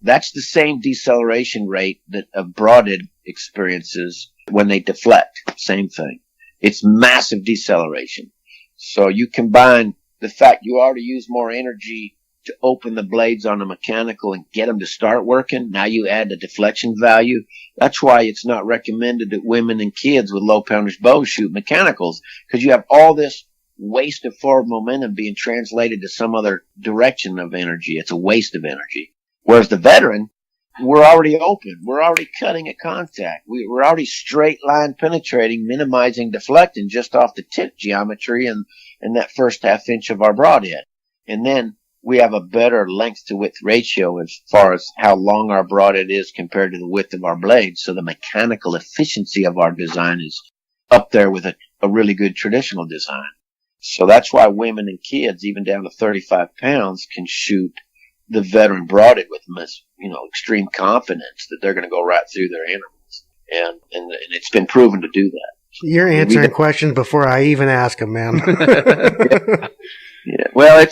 That's the same deceleration rate that a broadhead experiences when they deflect. Same thing. It's massive deceleration. So you combine the fact you already use more energy to open the blades on a mechanical and get them to start working. Now you add the deflection value. That's why it's not recommended that women and kids with low poundage bows shoot mechanicals, because you have all this waste of forward momentum being translated to some other direction of energy. It's a waste of energy. Whereas the veteran, we're already open. We're already cutting at contact. We're already straight line penetrating, minimizing deflecting just off the tip geometry and that first half inch of our broadhead. And then we have a better length to width ratio as far as how long our broadhead is compared to the width of our blades. So the mechanical efficiency of our design is up there with a really good traditional design. So that's why women and kids, even down to 35 pounds, can shoot the veteran broadhead with extreme confidence that they're going to go right through their animals. And it's been proven to do that.
You're answering questions before I even ask them, man.
Yeah. Well,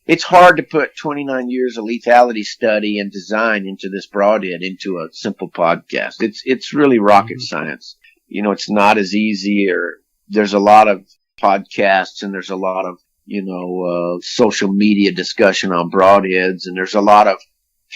it's hard to put 29 years of lethality study and design into this broadhead into a simple podcast. It's really rocket science. It's not as easy, or there's a lot of podcasts and there's a lot of, social media discussion on broadheads, and there's a lot of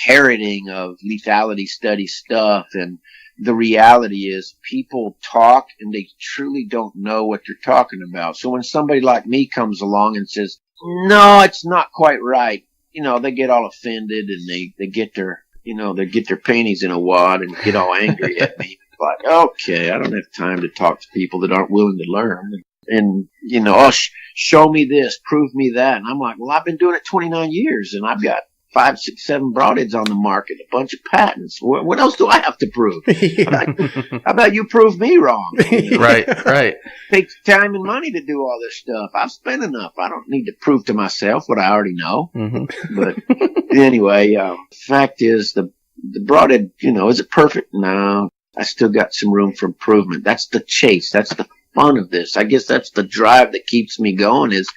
parroting of lethality study stuff. And the reality is people talk and they truly don't know what they're talking about. So when somebody like me comes along and says, no, it's not quite right, they get all offended and they get their panties in a wad and get all angry at me. It's like, okay, I don't have time to talk to people that aren't willing to learn. And, show me this, prove me that. And I'm like, well, I've been doing it 29 years and I've got 5, 6, 7 broadheads on the market, a bunch of patents. What else do I have to prove? How about you prove me wrong?
Right.
It takes time and money to do all this stuff. I've spent enough. I don't need to prove to myself what I already know. Mm-hmm. But anyway, the fact is the broadhead, is it perfect? No. I still got some room for improvement. That's the chase. That's the fun of this. I guess that's the drive that keeps me going, is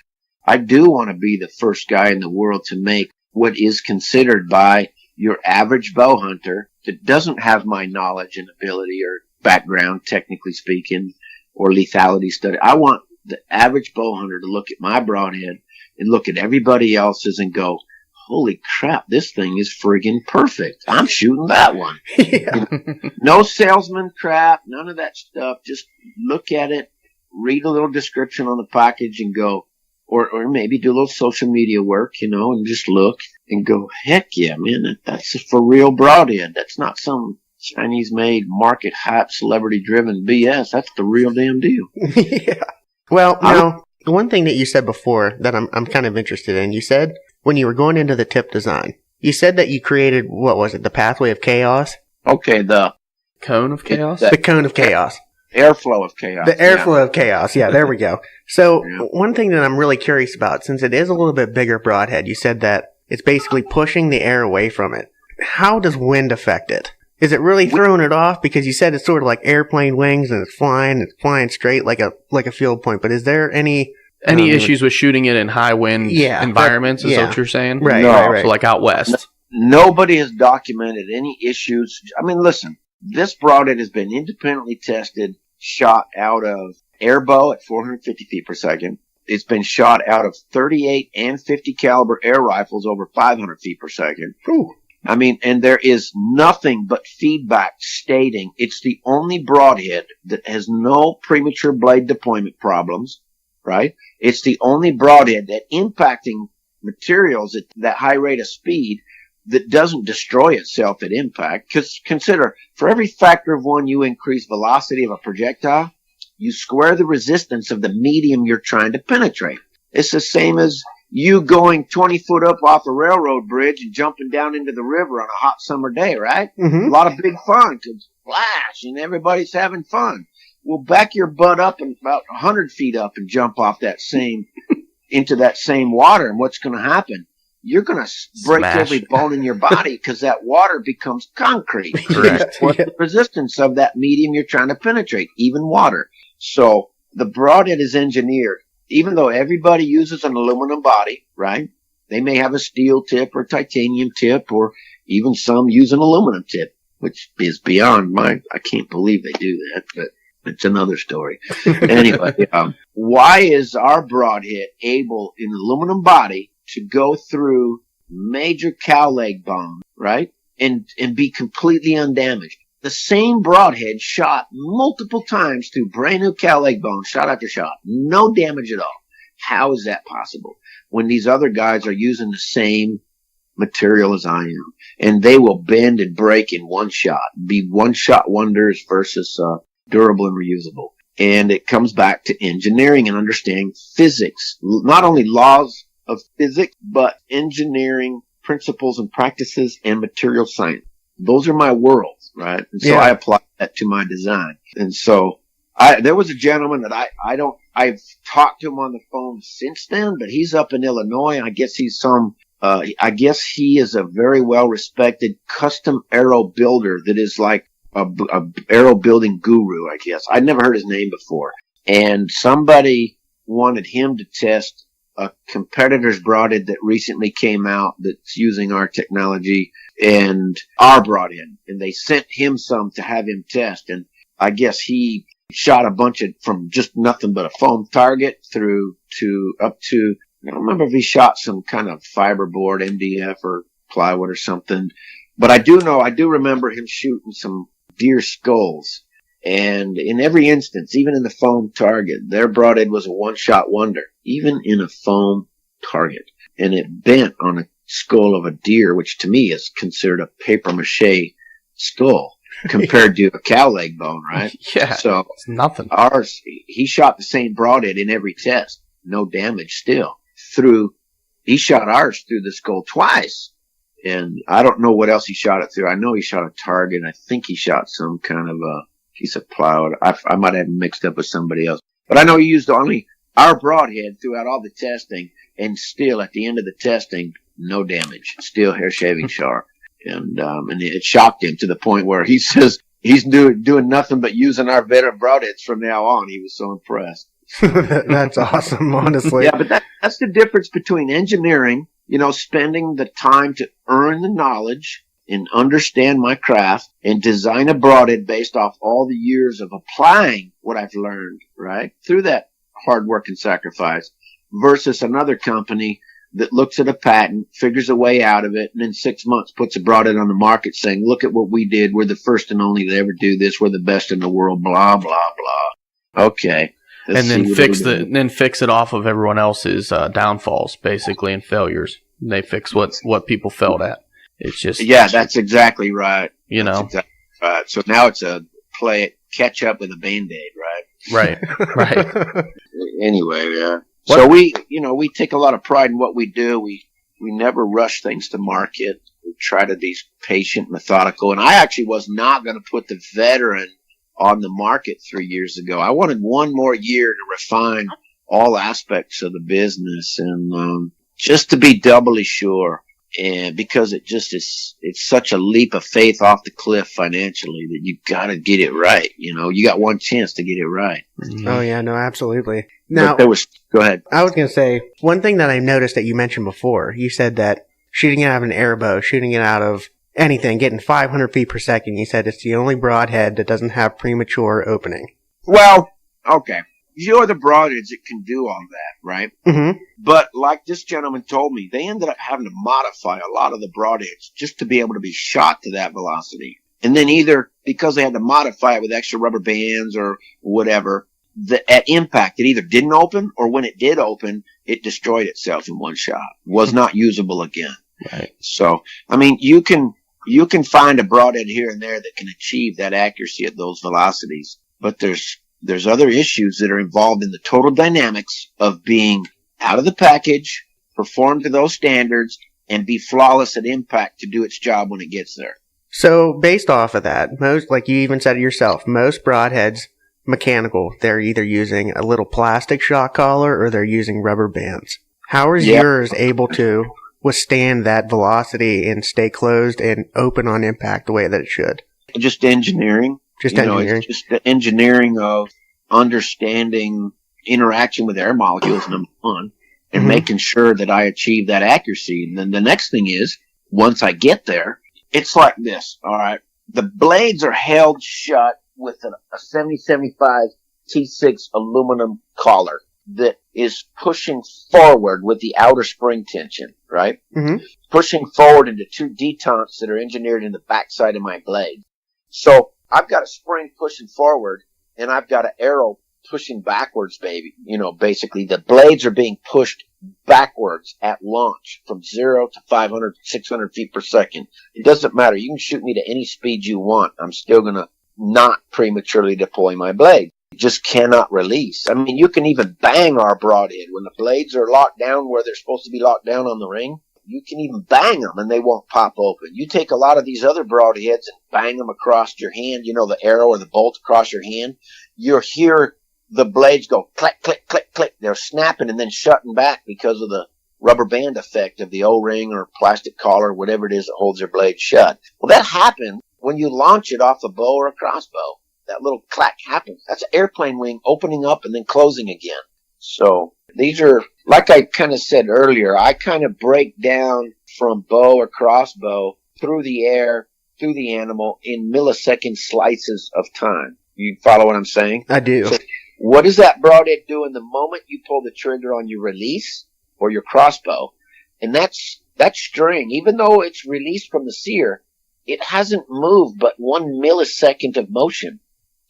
I do want to be the first guy in the world to make what is considered by your average bow hunter that doesn't have my knowledge and ability or background, technically speaking, or lethality study. I want the average bow hunter to look at my broadhead and look at everybody else's and go, holy crap, this thing is friggin' perfect. I'm shooting that one. Yeah. No salesman crap, none of that stuff. Just look at it, read a little description on the package and go, or maybe do a little social media work, and just look and go, heck yeah, man, that's a for real broadhead. That's not some Chinese-made, market-hype, celebrity-driven BS. That's the real damn deal.
Yeah. Well, now, one thing that you said before that I'm kind of interested in, you said when you were going into the tip design, you said that you created, what was it, the pathway of chaos?
Okay, the
cone of chaos?
The cone of chaos.
Airflow of chaos.
The airflow of chaos. Yeah, there we go. So
Yeah.
one thing that I'm really curious about, since it is a little bit bigger broadhead, you said that it's basically pushing the air away from it. How does wind affect it? Is it really throwing it off? Because you said it's sort of like airplane wings and it's flying straight like a field point. But is there any
issues with shooting it in high wind environments? Is that what you're saying?
Right,
No.
right.
So like out west.
Nobody has documented any issues. I mean, listen, this broadhead has been independently tested, shot out of airbow at 450 feet per second. It's been shot out of 38 and 50 caliber air rifles over 500 feet per second.
Ooh.
I mean, and there is nothing but feedback stating it's the only broadhead that has no premature blade deployment problems, right? It's the only broadhead that impacting materials at that high rate of speed that doesn't destroy itself at impact. Because consider, for every factor of 1 you increase velocity of a projectile, you square the resistance of the medium you're trying to penetrate. It's the same as you going 20 foot up off a railroad bridge and jumping down into the river on a hot summer day, right?
Mm-hmm.
A lot of big fun, 'cause splash, and everybody's having fun. Well, back your butt up and about 100 feet up and jump off that same, into that same water, and what's going to happen? You're going to break
Smash.
every bone in your body because that water becomes concrete.
Correct.
What's the resistance of that medium you're trying to penetrate? Even water. So the broadhead is engineered. Even though everybody uses an aluminum body, right? They may have a steel tip or titanium tip, or even some use an aluminum tip, which is beyond I can't believe they do that, but it's another story. Anyway, why is our broadhead able in aluminum body to go through major cow leg bone, right? And be completely undamaged? The same broadhead shot multiple times through brand new cow leg bone, shot after shot. No damage at all. How is that possible? When these other guys are using the same material as I am. And they will bend and break in one shot. Be one shot wonders versus durable and reusable. And it comes back to engineering and understanding physics. Not only laws of physics, but engineering principles and practices and material science. Those are my worlds, right? And so I apply that to my design. And so there was a gentleman that I've talked to him on the phone since then, but he's up in Illinois. I guess he's I guess he is a very well respected custom arrow builder that is like a arrow building guru, I guess. I'd never heard his name before. And somebody wanted him to test a competitor's broadhead that recently came out that's using our technology and our broadhead, and they sent him some to have him test. And I guess he shot a bunch from just nothing but a foam target through to up to, I don't remember if he shot some kind of fiberboard, MDF or plywood or something, but I do remember him shooting some deer skulls. And in every instance, even in the foam target, their broadhead was a one-shot wonder, even in a foam target. And it bent on a skull of a deer, which to me is considered a papier-mâché skull compared to a cow leg bone, right?
Yeah,
so
it's nothing.
Ours, he shot the same broadhead in every test, no damage still. He shot ours through the skull twice. And I don't know what else he shot it through. I know he shot a target. I think he shot some kind of a piece of plywood. I might have him mixed up with somebody else. But I know he used only our broadhead throughout all the testing, and still at the end of the testing, no damage. Still hair shaving sharp. And it shocked him to the point where he says he's doing nothing but using our veteran broadheads from now on. He was so impressed.
That's awesome, honestly.
Yeah, but that's the difference between engineering, spending the time to earn the knowledge and understand my craft and design a broadhead based off all the years of applying what I've learned, right, through that hard work and sacrifice, versus another company that looks at a patent, figures a way out of it, and in 6 months puts a broadhead on the market saying, look at what we did. We're the first and only to ever do this. We're the best in the world, blah, blah, blah. Okay.
And then fix it off of everyone else's downfalls, basically, and failures. They fix what people failed at. It's just
that's exactly right. That's exactly right. So now it's a catch up with a Band-Aid, right?
Right.
Anyway, yeah. So we take a lot of pride in what we do. We never rush things to market. We try to be patient, methodical. And I actually was not going to put the veteran on the market 3 years ago. I wanted one more year to refine all aspects of the business and just to be doubly sure. And because it just is, it's such a leap of faith off the cliff financially that you got to get it right. You know, you got one chance to get it right.
Oh yeah, no, absolutely. Now,
go ahead.
I was going to say, one thing that I noticed that you mentioned before, you said that shooting it out of an airbow, shooting it out of anything, getting 500 feet per second, you said it's the only broadhead that doesn't have premature opening.
Well, okay. You're the broadheads that can do all that, right?
Mm-hmm.
But like this gentleman told me, they ended up having to modify a lot of the broadheads just to be able to be shot to that velocity. And then either because they had to modify it with extra rubber bands or whatever, at impact it either didn't open, or when it did open, it destroyed itself in one shot. Was not usable again.
Right.
So, I mean, you can find a broadhead here and there that can achieve that accuracy at those velocities, but there's other issues that are involved in the total dynamics of being out of the package, perform to those standards, and be flawless at impact to do its job when it gets there.
So, based off of that, most, like you even said it yourself, most broadheads, mechanical, they're either using a little plastic shock collar or they're using rubber bands. How is yours able to withstand that velocity and stay closed and open on impact the way that it should?
Just engineering.
It's just
the engineering of understanding interaction with air molecules, number one, and making sure that I achieve that accuracy. And then the next thing is, once I get there, it's like this, all right? The blades are held shut with a 7075 T6 aluminum collar that is pushing forward with the outer spring tension, right?
Mm-hmm.
Pushing forward into two detents that are engineered in the backside of my blade. So I've got a spring pushing forward, and I've got an arrow pushing backwards, baby. You know, basically the blades are being pushed backwards at launch from 0 to 500, 600 feet per second. It doesn't matter. You can shoot me to any speed you want. I'm still going to not prematurely deploy my blade. It just cannot release. I mean, you can even bang our broadhead. When the blades are locked down where they're supposed to be locked down on the ring, you can even bang them and they won't pop open. You take a lot of these other broadheads and bang them across your hand, you know, the arrow or the bolt across your hand. You'll hear the blades go click, click, click, click. They're snapping and then shutting back because of the rubber band effect of the O-ring or plastic collar, whatever it is that holds your blade shut. Well, that happens when you launch it off a bow or a crossbow. That little clack happens. That's an airplane wing opening up and then closing again. So these are, like I kind of said earlier, I kind of break down from bow or crossbow through the air, through the animal in millisecond slices of time. You follow what I'm saying?
I do.
So what does that broadhead do in the moment you pull the trigger on your release or your crossbow? And that string, even though it's released from the sear, it hasn't moved but 1 millisecond of motion.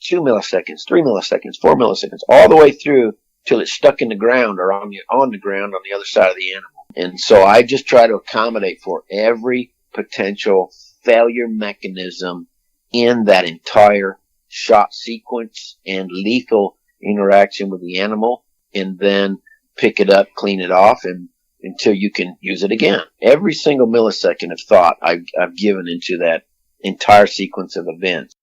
2 milliseconds, 3 milliseconds, 4 milliseconds, all the way through till it's stuck in the ground or on the ground on the other side of the animal. And so I just try to accommodate for every potential failure mechanism in that entire shot sequence and lethal interaction with the animal, and then pick it up, clean it off, and until you can use it again. Every single millisecond of thought I've given into that entire sequence of events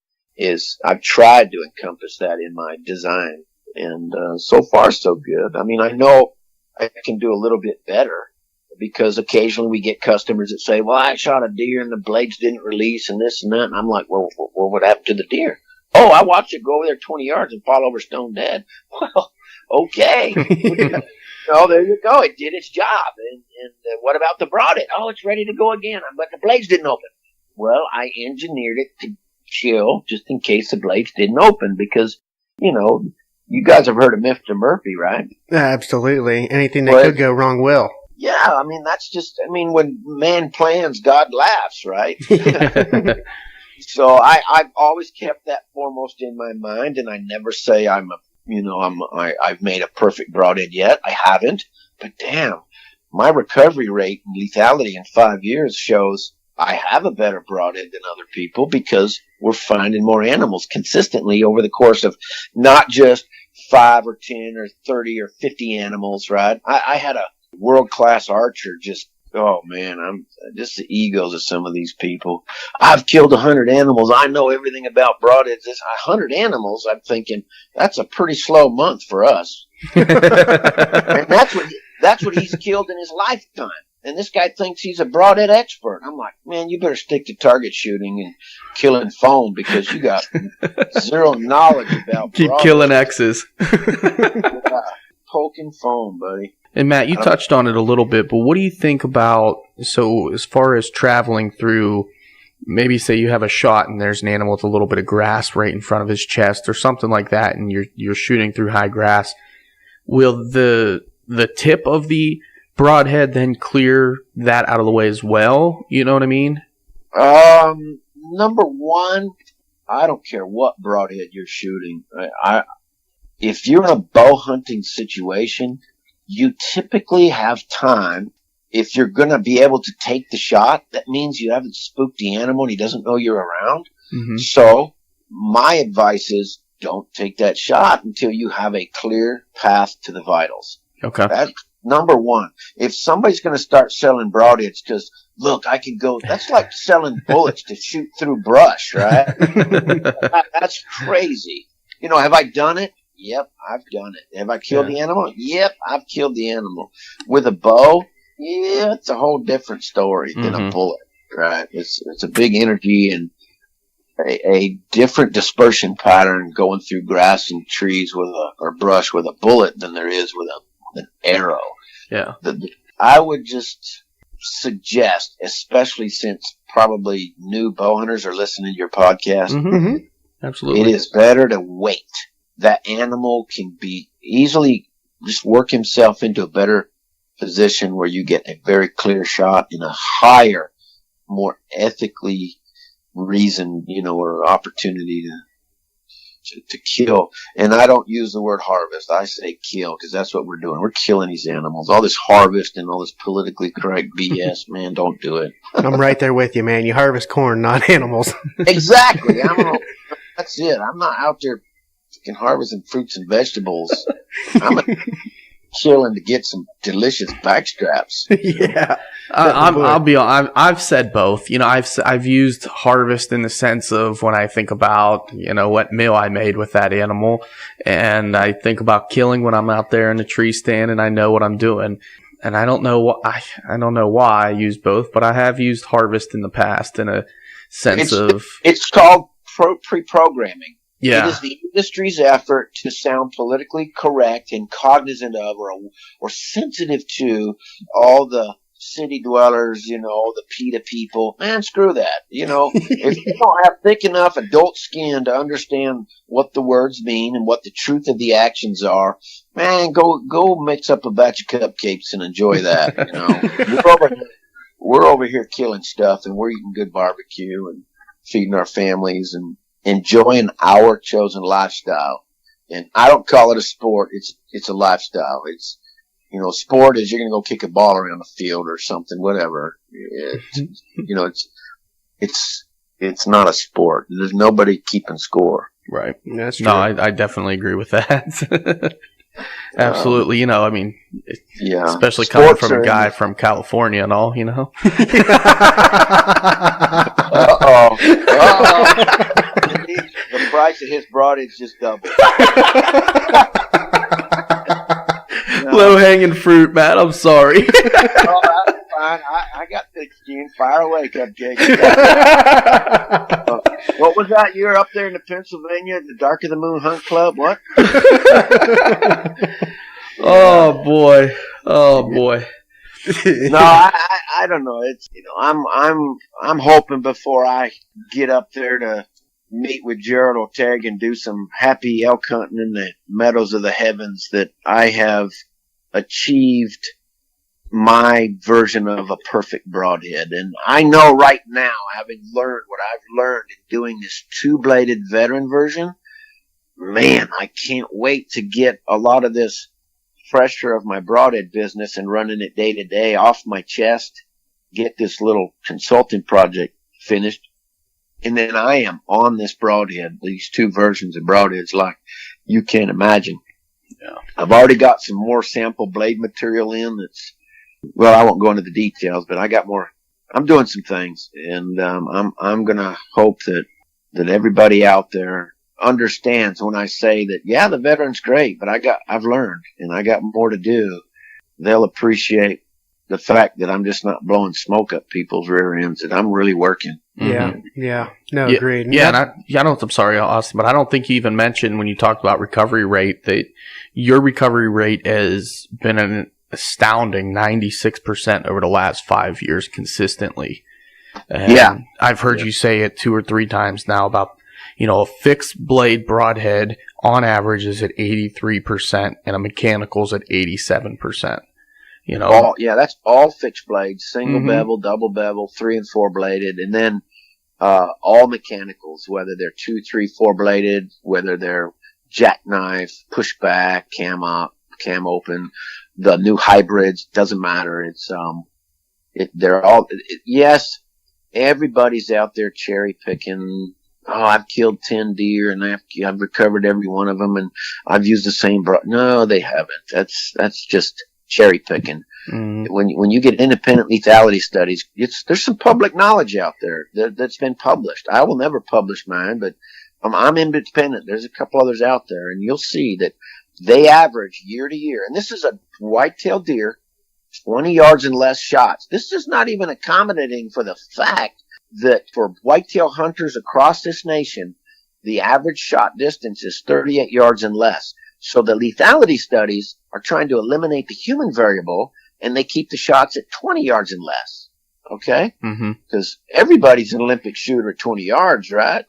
I've tried to encompass that in my design. And so far, so good. I mean, I know I can do a little bit better because occasionally we get customers that say, well, I shot a deer and the blades didn't release and this and that. And I'm like, well, what happened to the deer? Oh, I watched it go over there 20 yards and fall over stone dead. Well, okay. No, there you go. It did its job. And what about the broadhead? Oh, it's ready to go again, but the blades didn't open. Well, I engineered it to chill just in case the blades didn't open because, you know, you guys have heard of Mr. Murphy, right?
Absolutely. Anything that could go wrong will.
Yeah, I mean, when man plans, God laughs, right? So I've always kept that foremost in my mind, and I never say I've made a perfect broadhead yet. I haven't, but damn, my recovery rate and lethality in 5 years shows I have a better broadhead than other people because we're finding more animals consistently over the course of not just 5 or 10 or 30 or 50 animals, right? I had a world-class archer just Oh man, I'm just the egos of some of these people. I've killed 100 animals. I know everything about broadheads. 100 animals. I'm thinking that's a pretty slow month for us. And that's what he's killed in his lifetime. And this guy thinks he's a broadhead expert. I'm like, man, you better stick to target shooting and killing foam because you got zero knowledge about
keep
broadheads.
killing X's.
Yeah, poking foam, buddy.
And Matt, you touched on it a little bit, but what do you think about, so as far as traveling through, maybe say you have a shot and there's an animal with a little bit of grass right in front of his chest or something like that, and you're shooting through high grass, will the tip of the broadhead then clear that out of the way as well? You know what I mean?
Number one, I don't care what broadhead you're shooting. If you're in a bow hunting situation, you typically have time. If you're going to be able to take the shot, that means you haven't spooked the animal and he doesn't know you're around. Mm-hmm. So my advice is don't take that shot until you have a clear path to the vitals. Okay. That's number one. If somebody's going to start selling broadheads because, look, I can go, that's like selling bullets to shoot through brush, right? That's crazy. You know, have I done it? Yep, I've done it. Have I killed the animal? Yep, I've killed the animal. With a bow, yeah, it's a whole different story than a bullet, right? It's a big energy and a different dispersion pattern going through grass and trees or brush with a bullet than there is with an arrow. Yeah. I would just suggest, especially since probably new bow hunters are listening to your podcast, absolutely, it is better to wait. That animal can be easily just work himself into a better position where you get a very clear shot in a higher, more ethically reason, or opportunity to kill. And I don't use the word harvest. I say kill because that's what we're doing. We're killing these animals. All this harvest and all this politically correct BS, man, don't do it.
I'm right there with you, man. You harvest corn, not animals.
Exactly. That's it. I'm not out there harvesting fruits and vegetables. I'm chilling to get some delicious backstraps.
Yeah,
I'll be honest. I've said both. I've used harvest in the sense of when I think about what meal I made with that animal, and I think about killing when I'm out there in the tree stand and I know what I'm doing. And I don't know why I use both, but I have used harvest in the past in a sense of
it's called pre-programming.
Yeah.
It is the industry's effort to sound politically correct and cognizant of or sensitive to all the city dwellers, the PETA people. Man, screw that. If you don't have thick enough adult skin to understand what the words mean and what the truth of the actions are, man, go mix up a batch of cupcakes and enjoy that. We're over here killing stuff and we're eating good barbecue and feeding our families and enjoying our chosen lifestyle. And I don't call it a sport. It's a lifestyle. It's, sport is you're going to go kick a ball around the field or something, whatever. It's not a sport. There's nobody keeping score.
Right. That's true. No, I definitely agree with that. Absolutely. Especially coming from a guy from California and all,
Uh-oh. The price of his broadhead's just doubled.
Low-hanging fruit, Matt. I'm sorry.
Oh, that's fine. I got thick skin. Fire away, cupcake. What was that? You were up there in the Pennsylvania, the Dark of the Moon Hunt Club? What?
Oh boy.
No, I don't know. It's I'm hoping before I get up there to meet with Gerald Ortega and do some happy elk hunting in the meadows of the heavens that I have achieved my version of a perfect broadhead. And I know right now, having learned what I've learned in doing this two-bladed veteran version, man, I can't wait to get a lot of this pressure of my broadhead business and running it day to day off my chest, get this little consulting project finished, and then I am on this broadhead, these two versions of broadheads like you can't imagine. Yeah. I've already got some more sample blade material in that's well, I won't go into the details, but I got more. I'm doing some things, and I'm gonna hope that everybody out there understands when I say that, yeah, the veteran's great, but I've learned, and I got more to do. They'll appreciate the fact that I'm just not blowing smoke up people's rear ends, that I'm really working.
Yeah, yeah. No,
Yeah,
agreed.
Yeah, and I don't. I'm sorry, Austin, but I don't think you even mentioned when you talked about recovery rate that your recovery rate has been an astounding 96% over the last 5 years consistently. And
Yeah.
I've heard you say it 2 or 3 times now about, a fixed blade broadhead on average is at 83% and a mechanical's at 87%.
That's all fixed blades, single
Mhm.
bevel, double bevel, 3 and 4 bladed, and then all mechanicals, whether they're 2, 3, 4 bladed, whether they're jackknife, pushback, cam up, cam open, the new hybrids, doesn't matter. They're all, yes, everybody's out there cherry picking. Oh, I've killed 10 deer and I've recovered every one of them and I've used the same No, they haven't. That's just cherry picking.
Mm.
When you get independent lethality studies, there's some public knowledge out there that's been published. I will never publish mine, but I'm independent. There's a couple others out there, and you'll see that they average year to year. And this is a whitetail deer, 20 yards and less shots. This is not even accommodating for the fact that for whitetail hunters across this nation, the average shot distance is 38 yards and less. So the lethality studies are trying to eliminate the human variable, and they keep the shots at 20 yards and less. Okay?
Mm-hmm.
Because everybody's an Olympic shooter at 20 yards, right?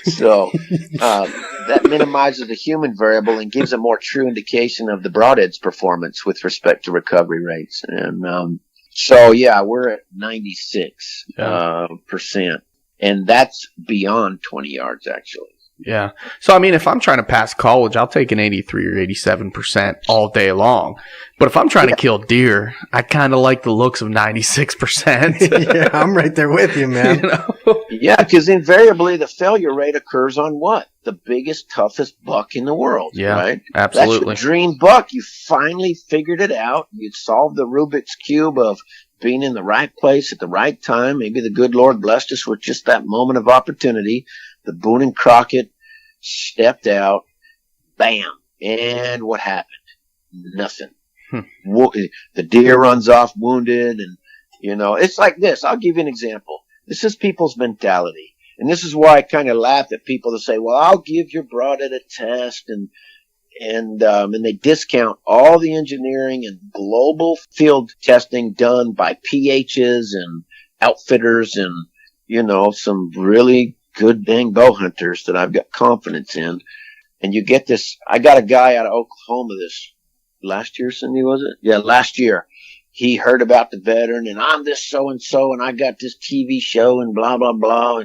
So that minimizes the human variable and gives a more true indication of the broadhead's performance with respect to recovery rates. And so, yeah, we're at 96%. And that's beyond 20 yards, actually.
Yeah. So, I mean, if I'm trying to pass college, I'll take an 83 or 87% all day long. But if I'm trying to kill deer, I kind of like the looks of 96%.
Yeah, I'm right there with you, man.
Yeah, because invariably the failure rate occurs on what? The biggest, toughest buck in the world,
Yeah,
right?
absolutely.
That's your dream buck. You finally figured it out. You solved the Rubik's Cube of being in the right place at the right time. Maybe the good Lord blessed us with just that moment of opportunity. The Boone and Crockett stepped out, bam, and what happened? Nothing. The deer runs off wounded, and it's like this. I'll give you an example. This is people's mentality, and this is why I kind of laugh at people that say, "Well, I'll give your broadhead a test," and they discount all the engineering and global field testing done by PHs and outfitters and some really good dang bow hunters that I've got confidence in. And you get this. I got a guy out of Oklahoma this last year, Cindy, was it? Yeah, last year. He heard about the veteran, and I'm this so-and-so, and I got this TV show, and blah, blah, blah,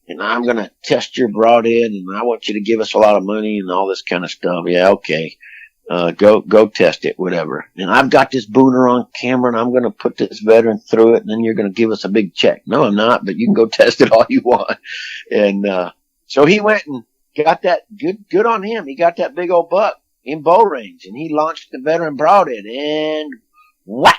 and I'm going to test your broadhead, and I want you to give us a lot of money and all this kind of stuff. Yeah, okay. Go test it, whatever. And I've got this booner on camera, and I'm going to put this veteran through it, and then you're going to give us a big check. No, I'm not, but you can go test it all you want. And so he went and got that good on him. He got that big old buck in bow range, and he launched the veteran broadhead, and whack!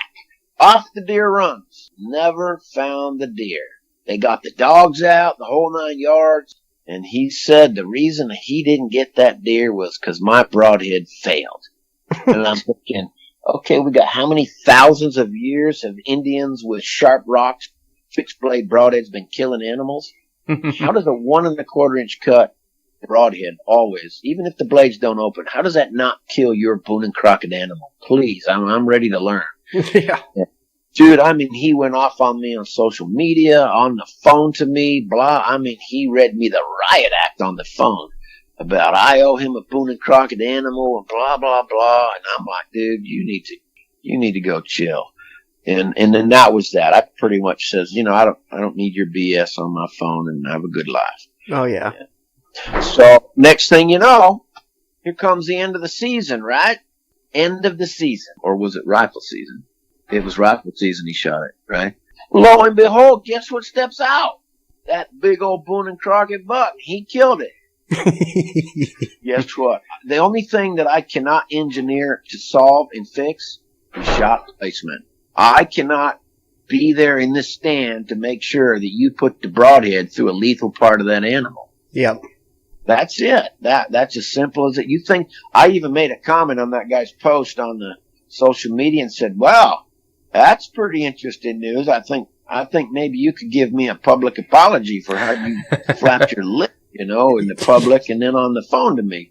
Off the deer runs. Never found the deer. They got the dogs out, the whole 9 yards. And he said the reason he didn't get that deer was because my broadhead failed. And I'm thinking, okay, we got how many thousands of years of Indians with sharp rocks, fixed blade broadheads been killing animals? How does a 1 1/4 inch cut broadhead always, even if the blades don't open, how does that not kill your Boone and Crockett animal? Please, I'm ready to learn.
Yeah.
Dude, I mean, he went off on me on social media, on the phone to me, blah. I mean, he read me the riot act on the phone about I owe him a Boone and Crockett animal and blah, blah, blah. And I'm like, dude, you need to go chill. And then that was that. I pretty much says, I don't need your BS on my phone, and have a good life.
Oh, yeah.
So next thing you know, here comes the end of the season, right? End of the season. Or was it rifle season? It was rifle season he shot it, right? Lo and behold, guess what steps out? That big old Boone and Crockett buck. He killed it. Guess what? The only thing that I cannot engineer to solve and fix shot placement. I cannot be there in the stand to make sure that you put the broadhead through a lethal part of that animal.
Yep.
That's it. That's as simple as it. You think, I even made a comment on that guy's post on the social media and said, wow, that's pretty interesting news. I think maybe you could give me a public apology for how you flapped your lip, in the public and then on the phone to me.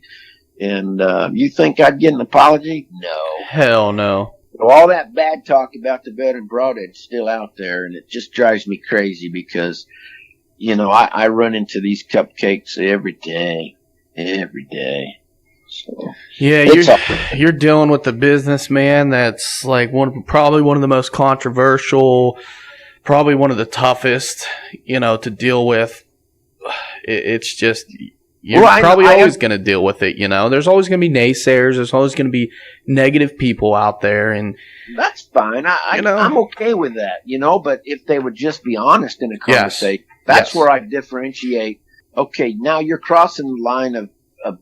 And you think I'd get an apology? No.
Hell no.
So all that bad talk about the veteran broadhead's still out there, and it just drives me crazy because, I run into these cupcakes every day. So
yeah, you're dealing with the businessman that's like probably one of the most controversial, probably one of the toughest, to deal with. It's just you're probably always going to deal with it. There's always going to be naysayers. There's always going to be negative people out there, and
that's fine. I'm okay with that. But if they would just be honest in a conversation, that's where I differentiate. Okay, now you're crossing the line of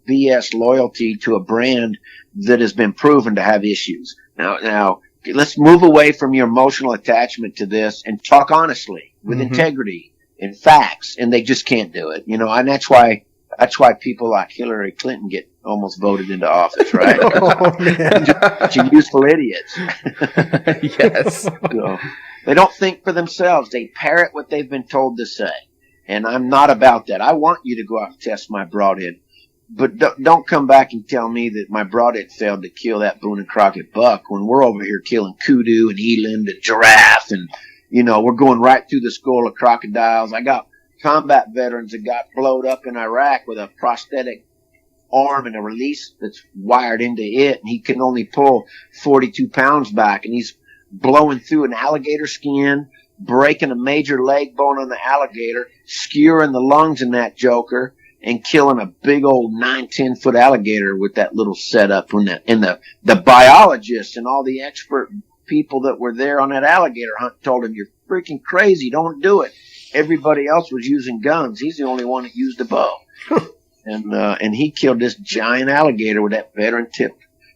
BS loyalty to a brand that has been proven to have issues. Now let's move away from your emotional attachment to this and talk honestly with integrity and facts. And they just can't do it, and that's why people like Hillary Clinton get almost voted into office, right?
Oh, man.
Just useful idiots.
Yes.
So, they don't think for themselves. They parrot what they've been told to say. And I'm not about that. I want you to go out and test my broadhead. But don't come back and tell me that my broadhead failed to kill that Boone and Crockett buck when we're over here killing kudu and eland and giraffe. And, we're going right through the skull of crocodiles. I got combat veterans that got blowed up in Iraq with a prosthetic arm and a release that's wired into it, and he can only pull 42 pounds back, and he's blowing through an alligator skin, breaking a major leg bone on the alligator, skewering the lungs in that joker, and killing a big old 9-10 foot alligator with that little setup. And the biologists and all the expert people that were there on that alligator hunt told him, you're freaking crazy, don't do it. Everybody else was using guns. He's the only one that used a bow. And he killed this giant alligator with that veteran tip,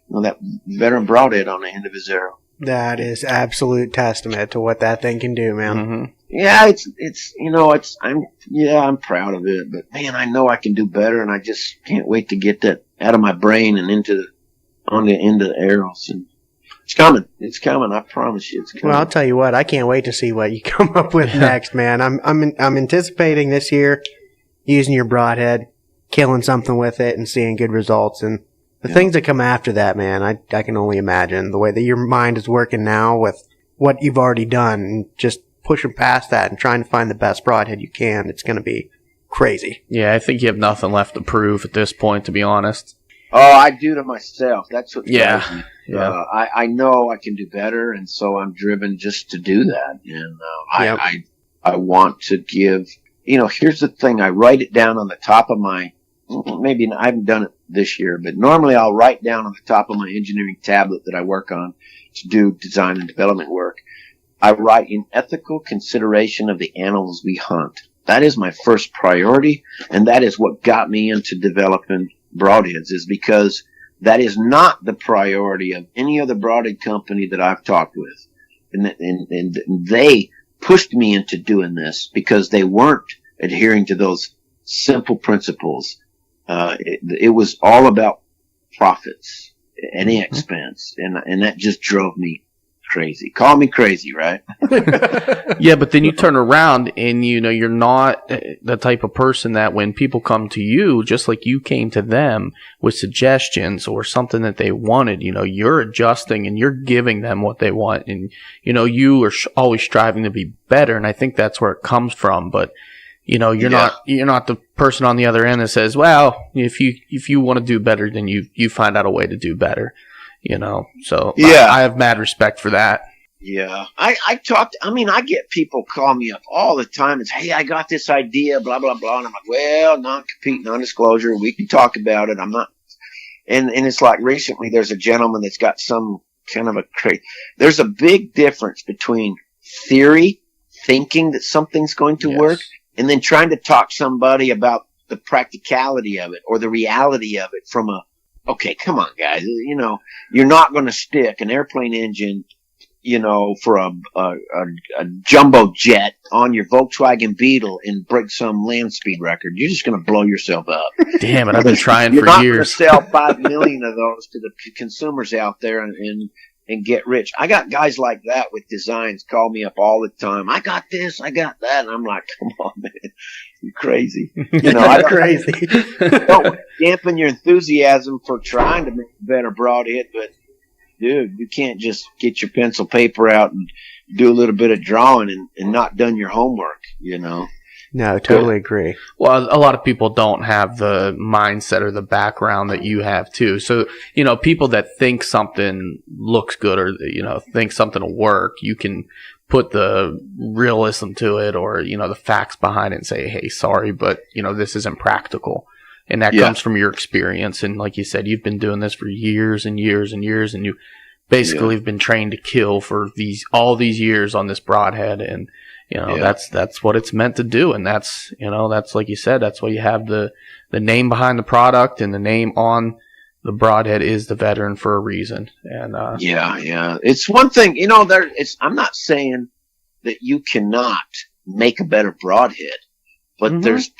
that veteran broadhead on the end of his arrow.
That is absolute testament to what that thing can do, man.
Mm-hmm.
Yeah, I'm proud of it, but man, I know I can do better, and I just can't wait to get that out of my brain and on the end of the arrows. And it's coming. I promise you, it's coming.
Well, I'll tell you what, I can't wait to see what you come up with next, man. I'm anticipating this year using your broadhead, killing something with it, and seeing good results. And the things that come after that, man, I can only imagine the way that your mind is working now with what you've already done, and just pushing past that and trying to find the best broadhead you can. It's going to be crazy.
Yeah, I think you have nothing left to prove at this point, to be honest.
Oh, I do to myself. That's what drives me.
Yeah.
I know I can do better, and so I'm driven just to do that. And I want to give. Here's the thing. I write it down on the top of my. Maybe I haven't done it this year, but normally I'll write down on the top of my engineering tablet that I work on to do design and development work. I write in ethical consideration of the animals we hunt. That is my first priority, and that is what got me into developing broadheads, is because that is not the priority of any other broadhead company that I've talked with. And they pushed me into doing this because they weren't adhering to those simple principles. It was all about profits, any expense, and that just drove me crazy. Call me crazy, right?
Yeah, but then you turn around and you're not the type of person that when people come to you, just like you came to them with suggestions or something that they wanted, you're adjusting and you're giving them what they want, and you are always striving to be better, and I think that's where it comes from. But you're not the person on the other end that says, well, if you want to do better, then you find out a way to do better. So yeah. I have mad respect for that.
Yeah. I get people call me up all the time and say, hey, I got this idea, blah, blah, blah. And I'm like, well, non-compete, non-disclosure. We can talk about it. I'm not. And it's like recently there's a gentleman that's got some kind of there's a big difference between theory, thinking that something's going to work, and then trying to talk somebody about the practicality of it or the reality of it from a okay, come on, guys. You know, you're not going to stick an airplane engine, you know, for a jumbo jet on your Volkswagen Beetle and break some land speed record. You're just going to blow yourself up.
Damn it, I've been trying
You're
for
not
years.
going to sell 5 million of those to the consumers out there and get rich. I got guys like that with designs call me up all the time. I got this, I got that. And I'm like, come on, man. You're crazy. You know, I
Crazy.
don't dampen your enthusiasm for trying to make a better broadhead, but dude, you can't just get your pencil paper out and do a little bit of drawing and not done your homework, you know.
No, totally agree.
Well, a lot of people don't have the mindset or the background that you have too. So, you know, people that think something looks good or, you know, think something will work, you can put the realism to it or, you know, the facts behind it and say, hey, sorry, but, you know, this isn't practical. And that comes from your experience. And like you said, you've been doing this for years and years and years, and you basically have been trained to kill for all these years on this broadhead. And, you know, that's what it's meant to do. And that's, you know, that's like you said, that's why you have the name behind the product, and the name on the broadhead is the Veteran for a reason. And
yeah. It's one thing, you know, I'm not saying that you cannot make a better broadhead, but there's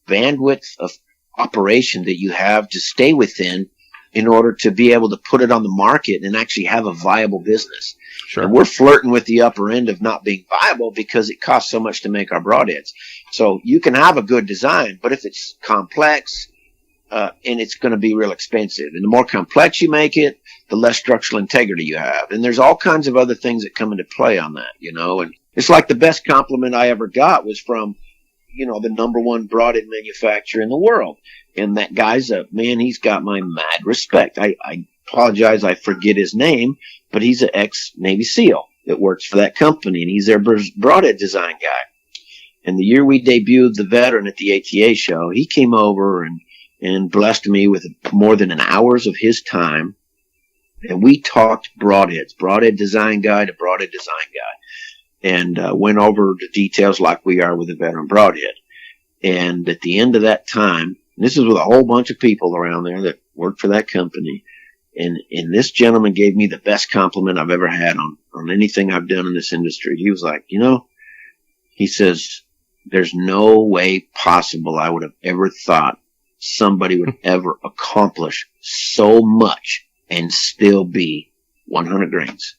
bandwidth of operation that you have to stay within in order to be able to put it on the market and actually have a viable business.
Sure.
And we're flirting with the upper end of not being viable because it costs so much to make our broadheads. So you can have a good design, but if it's complex, and it's going to be real expensive. And the more complex you make it, the less structural integrity you have. And there's all kinds of other things that come into play on that, you know. And it's like the best compliment I ever got was from, you know, the number one broadhead manufacturer in the world. And that guy's he's got my mad respect. I apologize, I forget his name, but he's an ex-Navy SEAL that works for that company, and he's their broadhead design guy. And the year we debuted the Veteran at the ATA show, he came over and blessed me with more than an hours of his time. And we talked broadheads, broadhead design guy to broadhead design guy, and went over the details like we are with the Veteran broadhead. And at the end of that time, and this is with a whole bunch of people around there that work for that company, and this gentleman gave me the best compliment I've ever had on anything I've done in this industry. He was like, you know, he says, there's no way possible I would have ever thought somebody would ever accomplish so much and still be 100 grains.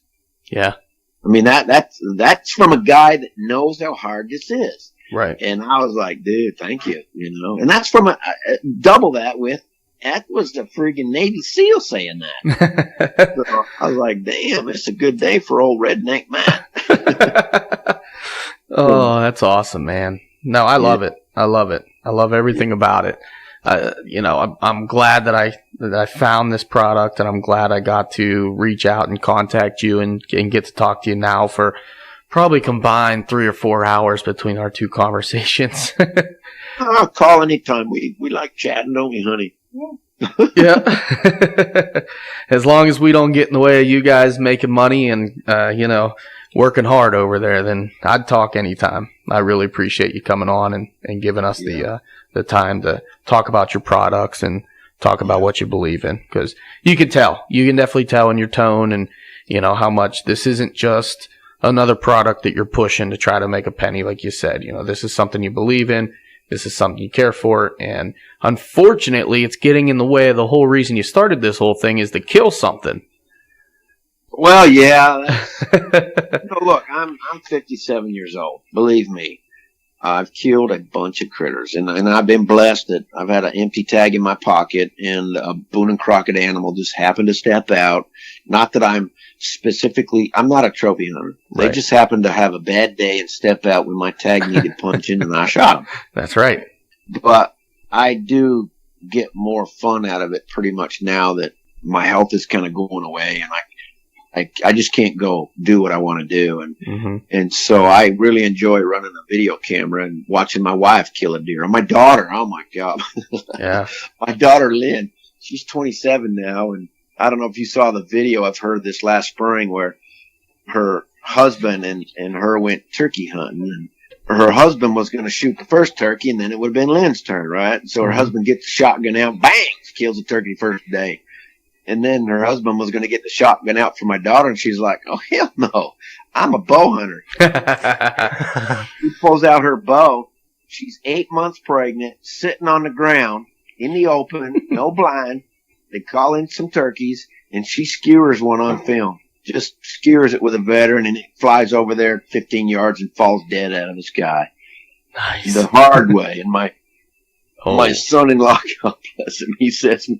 Yeah.
I mean, that's from a guy that knows how hard this is.
Right.
And I was like, dude, thank you, you know. And that's from double that was the friggin' Navy SEAL saying that. So I was like, damn, it's a good day for old redneck Matt.
Oh, that's awesome, man. No, I love it. I love it. I love everything about it. You know, I'm glad that I found this product, and I'm glad I got to reach out and contact you and get to talk to you now for probably combined 3 or 4 hours between our two conversations.
I'll call anytime. We like chatting, don't we, honey?
Yeah. As long as we don't get in the way of you guys making money and, you know, working hard over there, then I'd talk anytime. I really appreciate you coming on and giving us the time to talk about your products and talk about what you believe in. Because you can definitely tell in your tone and, you know, how much this isn't just another product that you're pushing to try to make a penny. Like you said, you know, this is something you believe in. This is something you care for. And unfortunately, it's getting in the way of the whole reason you started this whole thing is to kill something.
Well, yeah. Look, I'm 57 years old. Believe me, I've killed a bunch of critters, and I've been blessed that I've had an empty tag in my pocket, and a Boone and Crockett animal just happened to step out. Not that I'm not a trophy hunter. They just happened to have a bad day and step out when my tag needed punching, and I shot them.
That's right.
But I do get more fun out of it pretty much now that my health is kind of going away, and I just can't go do what I want to do. And so I really enjoy running a video camera and watching my wife kill a deer. And my daughter, oh my God.
Yeah.
My daughter, Lynn, she's 27 now. And I don't know if you saw the video of her this last spring where her husband and her went turkey hunting. And her husband was going to shoot the first turkey, and then it would have been Lynn's turn, right? And so her husband gets the shotgun out, bang, kills the turkey first day. And then her husband was going to get the shotgun out for my daughter, and she's like, oh, hell no, I'm a bow hunter. She pulls out her bow. She's 8 months pregnant, sitting on the ground in the open, no blind. They call in some turkeys, and she skewers one on film. Just skewers it with a veteran, and it flies over there 15 yards and falls dead out of the sky.
Nice.
The hard way. And my son-in-law, God bless him, he says,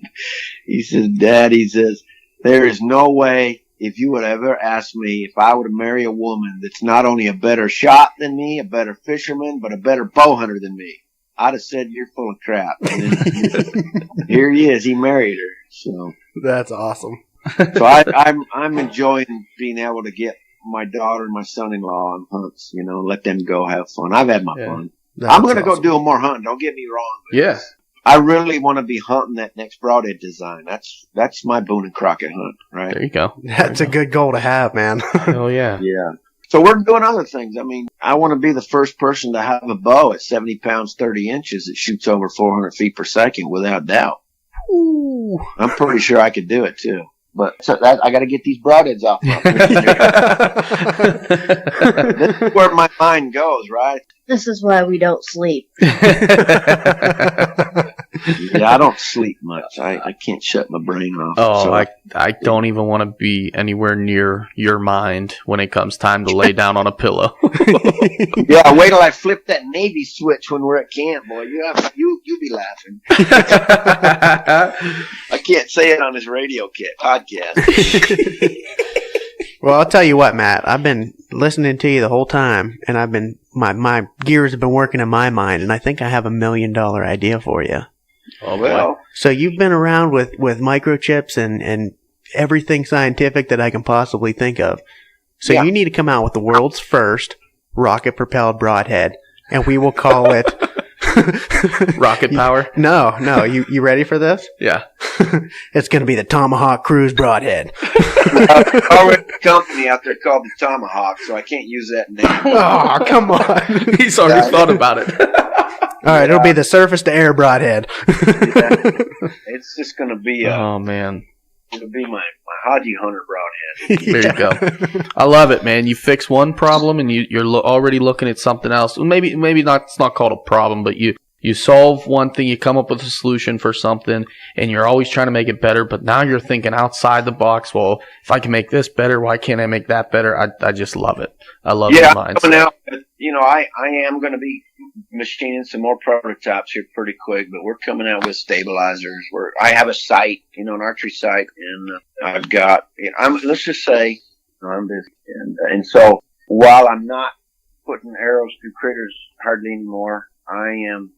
Dad, he says, there is no way if you would ever ask me if I were to marry a woman that's not only a better shot than me, a better fisherman, but a better bow hunter than me, I'd have said you're full of crap. And then, here he is. He married her. So
that's awesome.
So I'm enjoying being able to get my daughter and my son-in-law on hunts, let them go have fun. I've had my fun. I'm going to go do more hunting. Don't get me wrong.
Yeah.
I really want to be hunting that next broadhead design. That's my Boone and Crockett hunt, right?
There you go.
That's a good goal to have, man.
Oh, yeah.
Yeah. So we're doing other things. I mean, I want to be the first person to have a bow at 70 pounds, 30 inches that shoots over 400 feet per second without doubt. Ooh. I'm pretty sure I could do it, too. But I got to get these broadheads off. This is where my mind goes, right?
This is why we don't sleep.
Yeah, I don't sleep much. I can't shut my brain off.
Oh,
so
I don't even want to be anywhere near your mind when it comes time to lay down on a pillow.
Yeah, wait till I flip that Navy switch when we're at camp, boy. You be laughing. I can't say it on this radio podcast.
Well, I'll tell you what, Matt. I've been listening to you the whole time, and I've been my gears have been working in my mind, and I think I have $1 million idea for you.
Oh,
well.
So you've been around with microchips and everything scientific that I can possibly think of. So you need to come out with the world's first rocket-propelled broadhead, and we will call it
rocket power.
No. You ready for this?
Yeah.
It's going to be the Tomahawk Cruise broadhead.
Already a company out there called the Tomahawk, so I can't use that name.
Oh, come on.
He's already thought about it.
All right, it'll be the surface-to-air broadhead.
It's just going to be
oh, man.
It'll be my Haji Hunter broadhead.
There you go. I love it, man. You fix one problem and you're already looking at something else. Maybe not. It's not called a problem, but you solve one thing, you come up with a solution for something, and you're always trying to make it better. But now you're thinking outside the box. Well, if I can make this better, why can't I make that better? I just love it. I love your mindset.
Coming out, I am going to be machining some more prototypes here pretty quick, but we're coming out with stabilizers. I have a site, an archery site, and I've got. Let's just say I'm busy, and so while I'm not putting arrows through critters hardly anymore, I'm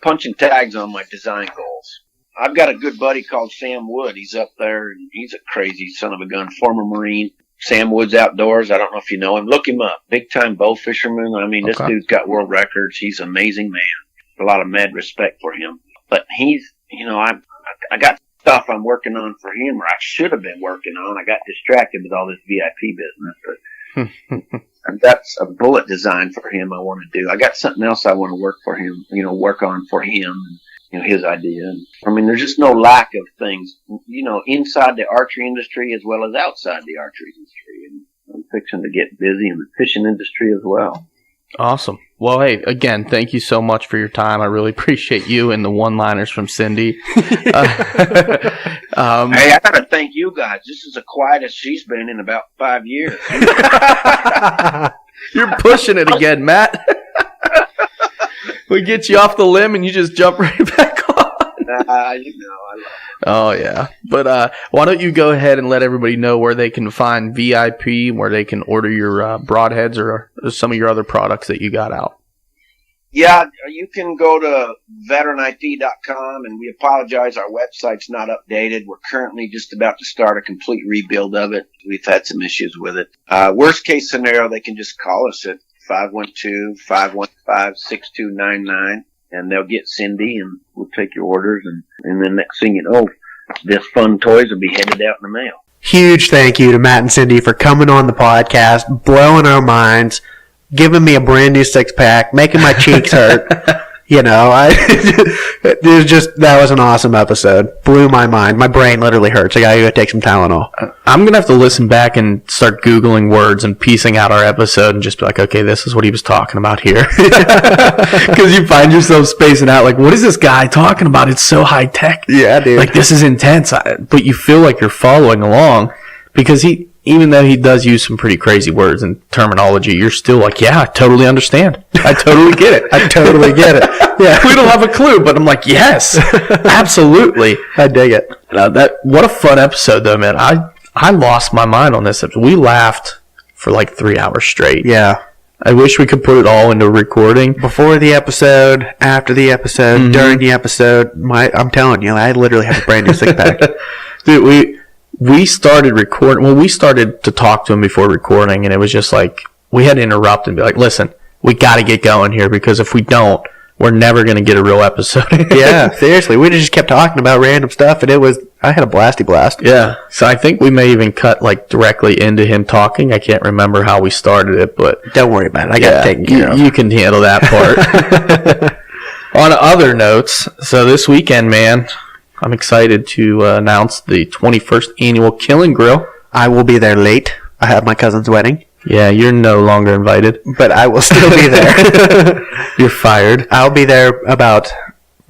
punching tags on my design goals. I've got a good buddy called Sam Wood. He's up there, and he's a crazy son of a gun, former Marine. Sam Wood's Outdoors. I don't know if you know him. Look him up. Big-time bow fisherman. I mean, This dude's got world records. He's an amazing man. A lot of mad respect for him. But he's, I got stuff I'm working on for him, or I should have been working on. I got distracted with all this VIP business. But I've got a bullet design for him I want to do. I got something else I want to work on for him. His idea. I mean, there's just no lack of things, inside the archery industry as well as outside the archery industry. And I'm fixing to get busy in the fishing industry as well.
Awesome. Well, hey, again, thank you so much for your time. I really appreciate you and the one-liners from Cindy. Hey,
I got to thank you guys. This is the quietest she's been in about 5 years.
You're pushing it again, Matt. We get you off the limb and you just jump right back on.
I love it.
Oh, yeah. But why don't you go ahead and let everybody know where they can find VIP, where they can order your broadheads or some of your other products that you got out.
Yeah, you can go to veteranit.com, and we apologize, our website's not updated. We're currently just about to start a complete rebuild of it. We've had some issues with it. Worst case scenario, they can just call us at 512-515-6299, and they'll get Cindy, and we'll take your orders, and then next thing you know, this fun toys will be headed out in the mail.
Huge thank you to Matt and Cindy for coming on the podcast, blowing our minds, giving me a brand new 6-pack, making my cheeks hurt. You know, that was an awesome episode. Blew my mind. My brain literally hurts. I gotta go take some Tylenol.
I'm gonna have to listen back and start Googling words and piecing out our episode and just be like, okay, this is what he was talking about here. Because you find yourself spacing out, like, what is this guy talking about? It's so high tech.
Yeah, dude.
Like, this is intense. But you feel like you're following along because even though he does use some pretty crazy words and terminology, you're still like, yeah, I totally understand. I totally get it.
I totally get it.
Yeah, we don't have a clue, but I'm like, yes, absolutely.
I dig it.
What a fun episode, though, man. I lost my mind on this episode. We laughed for like 3 hours straight.
Yeah.
I wish we could put it all into recording.
Before the episode, after the episode, during the episode, I'm telling you, I literally have a brand new 6-pack.
Dude, we started recording. Well, we started to talk to him before recording, and it was just like we had to interrupt and be like, listen, we got to get going here because if we don't, we're never going to get a real episode.
Yeah, seriously. We just kept talking about random stuff, and I had a blasty blast.
Yeah. So I think we may even cut like directly into him talking. I can't remember how we started it, but
don't worry about it. I got it taken care of.
You can handle that part. On other notes, so this weekend, man, I'm excited to announce the 21st annual Killing Grill.
I will be there late. I have my cousin's wedding.
Yeah, you're no longer invited.
But I will still be there.
You're fired.
I'll be there about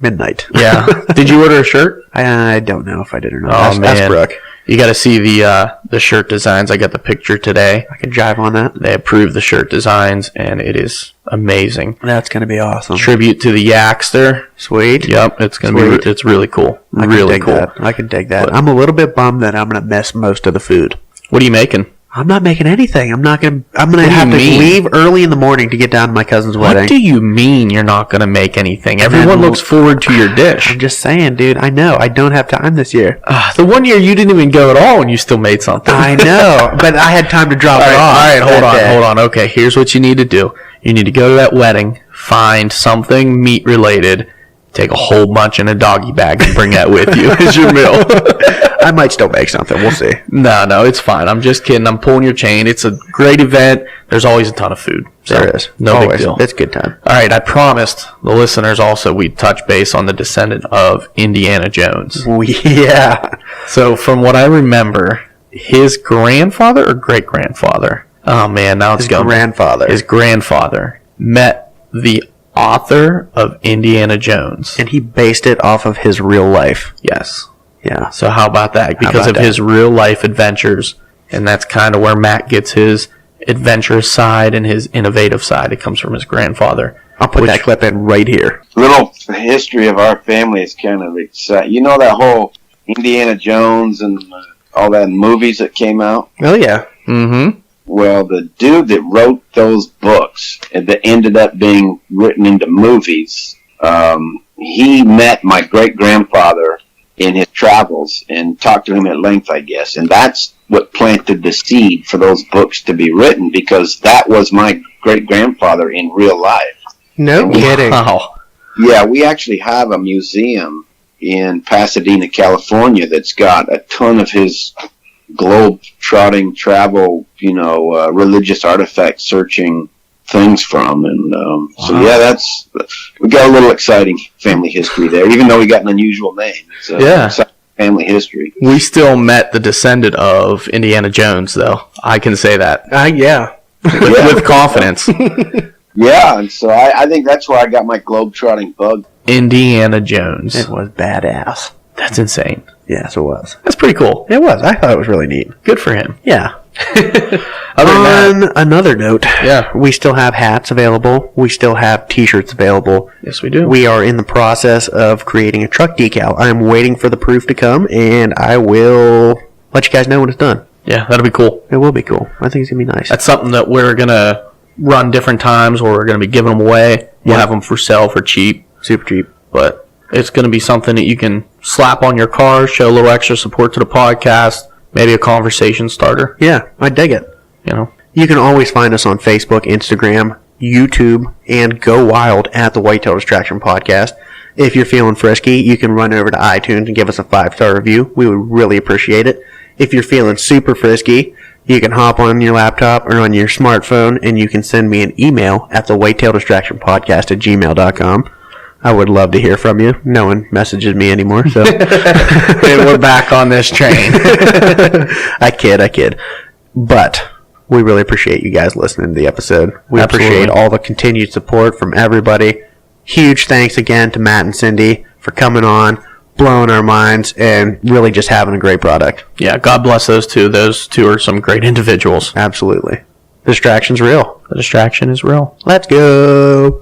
midnight.
Yeah. Did you order a shirt?
I don't know if I did or not.
Oh, man.
Ask Brooke.
You got to see the shirt designs. I got the picture today.
I can jive on that.
They approved the shirt designs, and it is amazing.
That's going to be awesome.
Tribute to the Yakster.
Sweet.
Yep, it's going to be. It's really cool. Really cool.
I can dig that. I'm a little bit bummed that I'm going to miss most of the food.
What are you making?
I'm not making anything. I'm gonna have to leave early in the morning to get down to my cousin's wedding.
What do you mean you're not gonna make anything? Everyone looks forward to your dish.
I'm just saying, dude. I know. I don't have time this year.
The one year you didn't even go at all and you still made something.
I know, but I had time to drop it off.
All right, hold on. Okay, here's what you need to do. You need to go to that wedding, find something meat related, take a whole bunch in a doggy bag and bring that with you as your meal.
I might still make something. We'll see.
No, it's fine. I'm just kidding. I'm pulling your chain. It's a great event. There's always a ton of food. So
there is.
No
always.
Big deal.
It's a good time.
All right, I promised the listeners also we'd touch base on the descendant of Indiana Jones.
Yeah.
So from what I remember, his grandfather or great-grandfather? Oh, man, now it's going. His grandfather met the author of Indiana Jones.
And he based it off of his real life.
Yes.
Yeah.
So how about that? Because of his real life adventures, and that's kind of where Matt gets his adventurous side and his innovative side. It comes from his grandfather.
I'll put that clip in right here.
Little history of our family is kind of exciting. You know that whole Indiana Jones and all that movies that came out?
Oh, yeah.
Mm-hmm.
Well, the dude that wrote those books and that ended up being written into movies, he met my great-grandfather in his travels and talked to him at length, I guess. And that's what planted the seed for those books to be written, because that was my great-grandfather in real life.
No kidding.
Wow.
Yeah, we actually have a museum in Pasadena, California that's got a ton of his globe-trotting travel, religious artifact searching things from. And so, yeah, we got a little exciting family history there, even though we got an unusual name. It's exciting family history.
We still met the descendant of Indiana Jones, though. I can say that.
Yeah.
With confidence.
Yeah, and so I think that's where I got my globe-trotting bug.
Indiana Jones.
It was badass.
That's insane.
Yes, it was.
That's pretty cool.
It was. I thought it was really neat.
Good for him.
Yeah.
On
another note,
yeah,
we still have hats available. We still have T-shirts available.
Yes, we do.
We are in the process of creating a truck decal. I'm waiting for the proof to come, and I will let you guys know when it's done.
Yeah, that'll be cool.
It will be cool. I think it's going to be nice.
That's something that we're going to run different times, or we're going to be giving them away. We'll have them for sale for cheap.
Super cheap.
But it's going to be something that you can slap on your car, show a little extra support to the podcast, maybe a conversation starter.
Yeah, I dig it. You can always find us on Facebook, Instagram, YouTube, and go wild at the Whitetail Distraction Podcast. If you're feeling frisky, you can run over to iTunes and give us a 5-star review. We would really appreciate it. If you're feeling super frisky, You can hop on your laptop or on your smartphone, and you can send me an email at the whitetaildistractionpodcast@gmail.com. I would love to hear from you. No one messages me anymore, so
And we're back on this train.
I kid. But we really appreciate you guys listening to the episode. We appreciate all the continued support from everybody. Huge thanks again to Matt and Cindy for coming on, blowing our minds, and really just having a great product.
Yeah, God bless those two. Those two are some great individuals.
Absolutely. The distraction's real.
The distraction is real.
Let's go.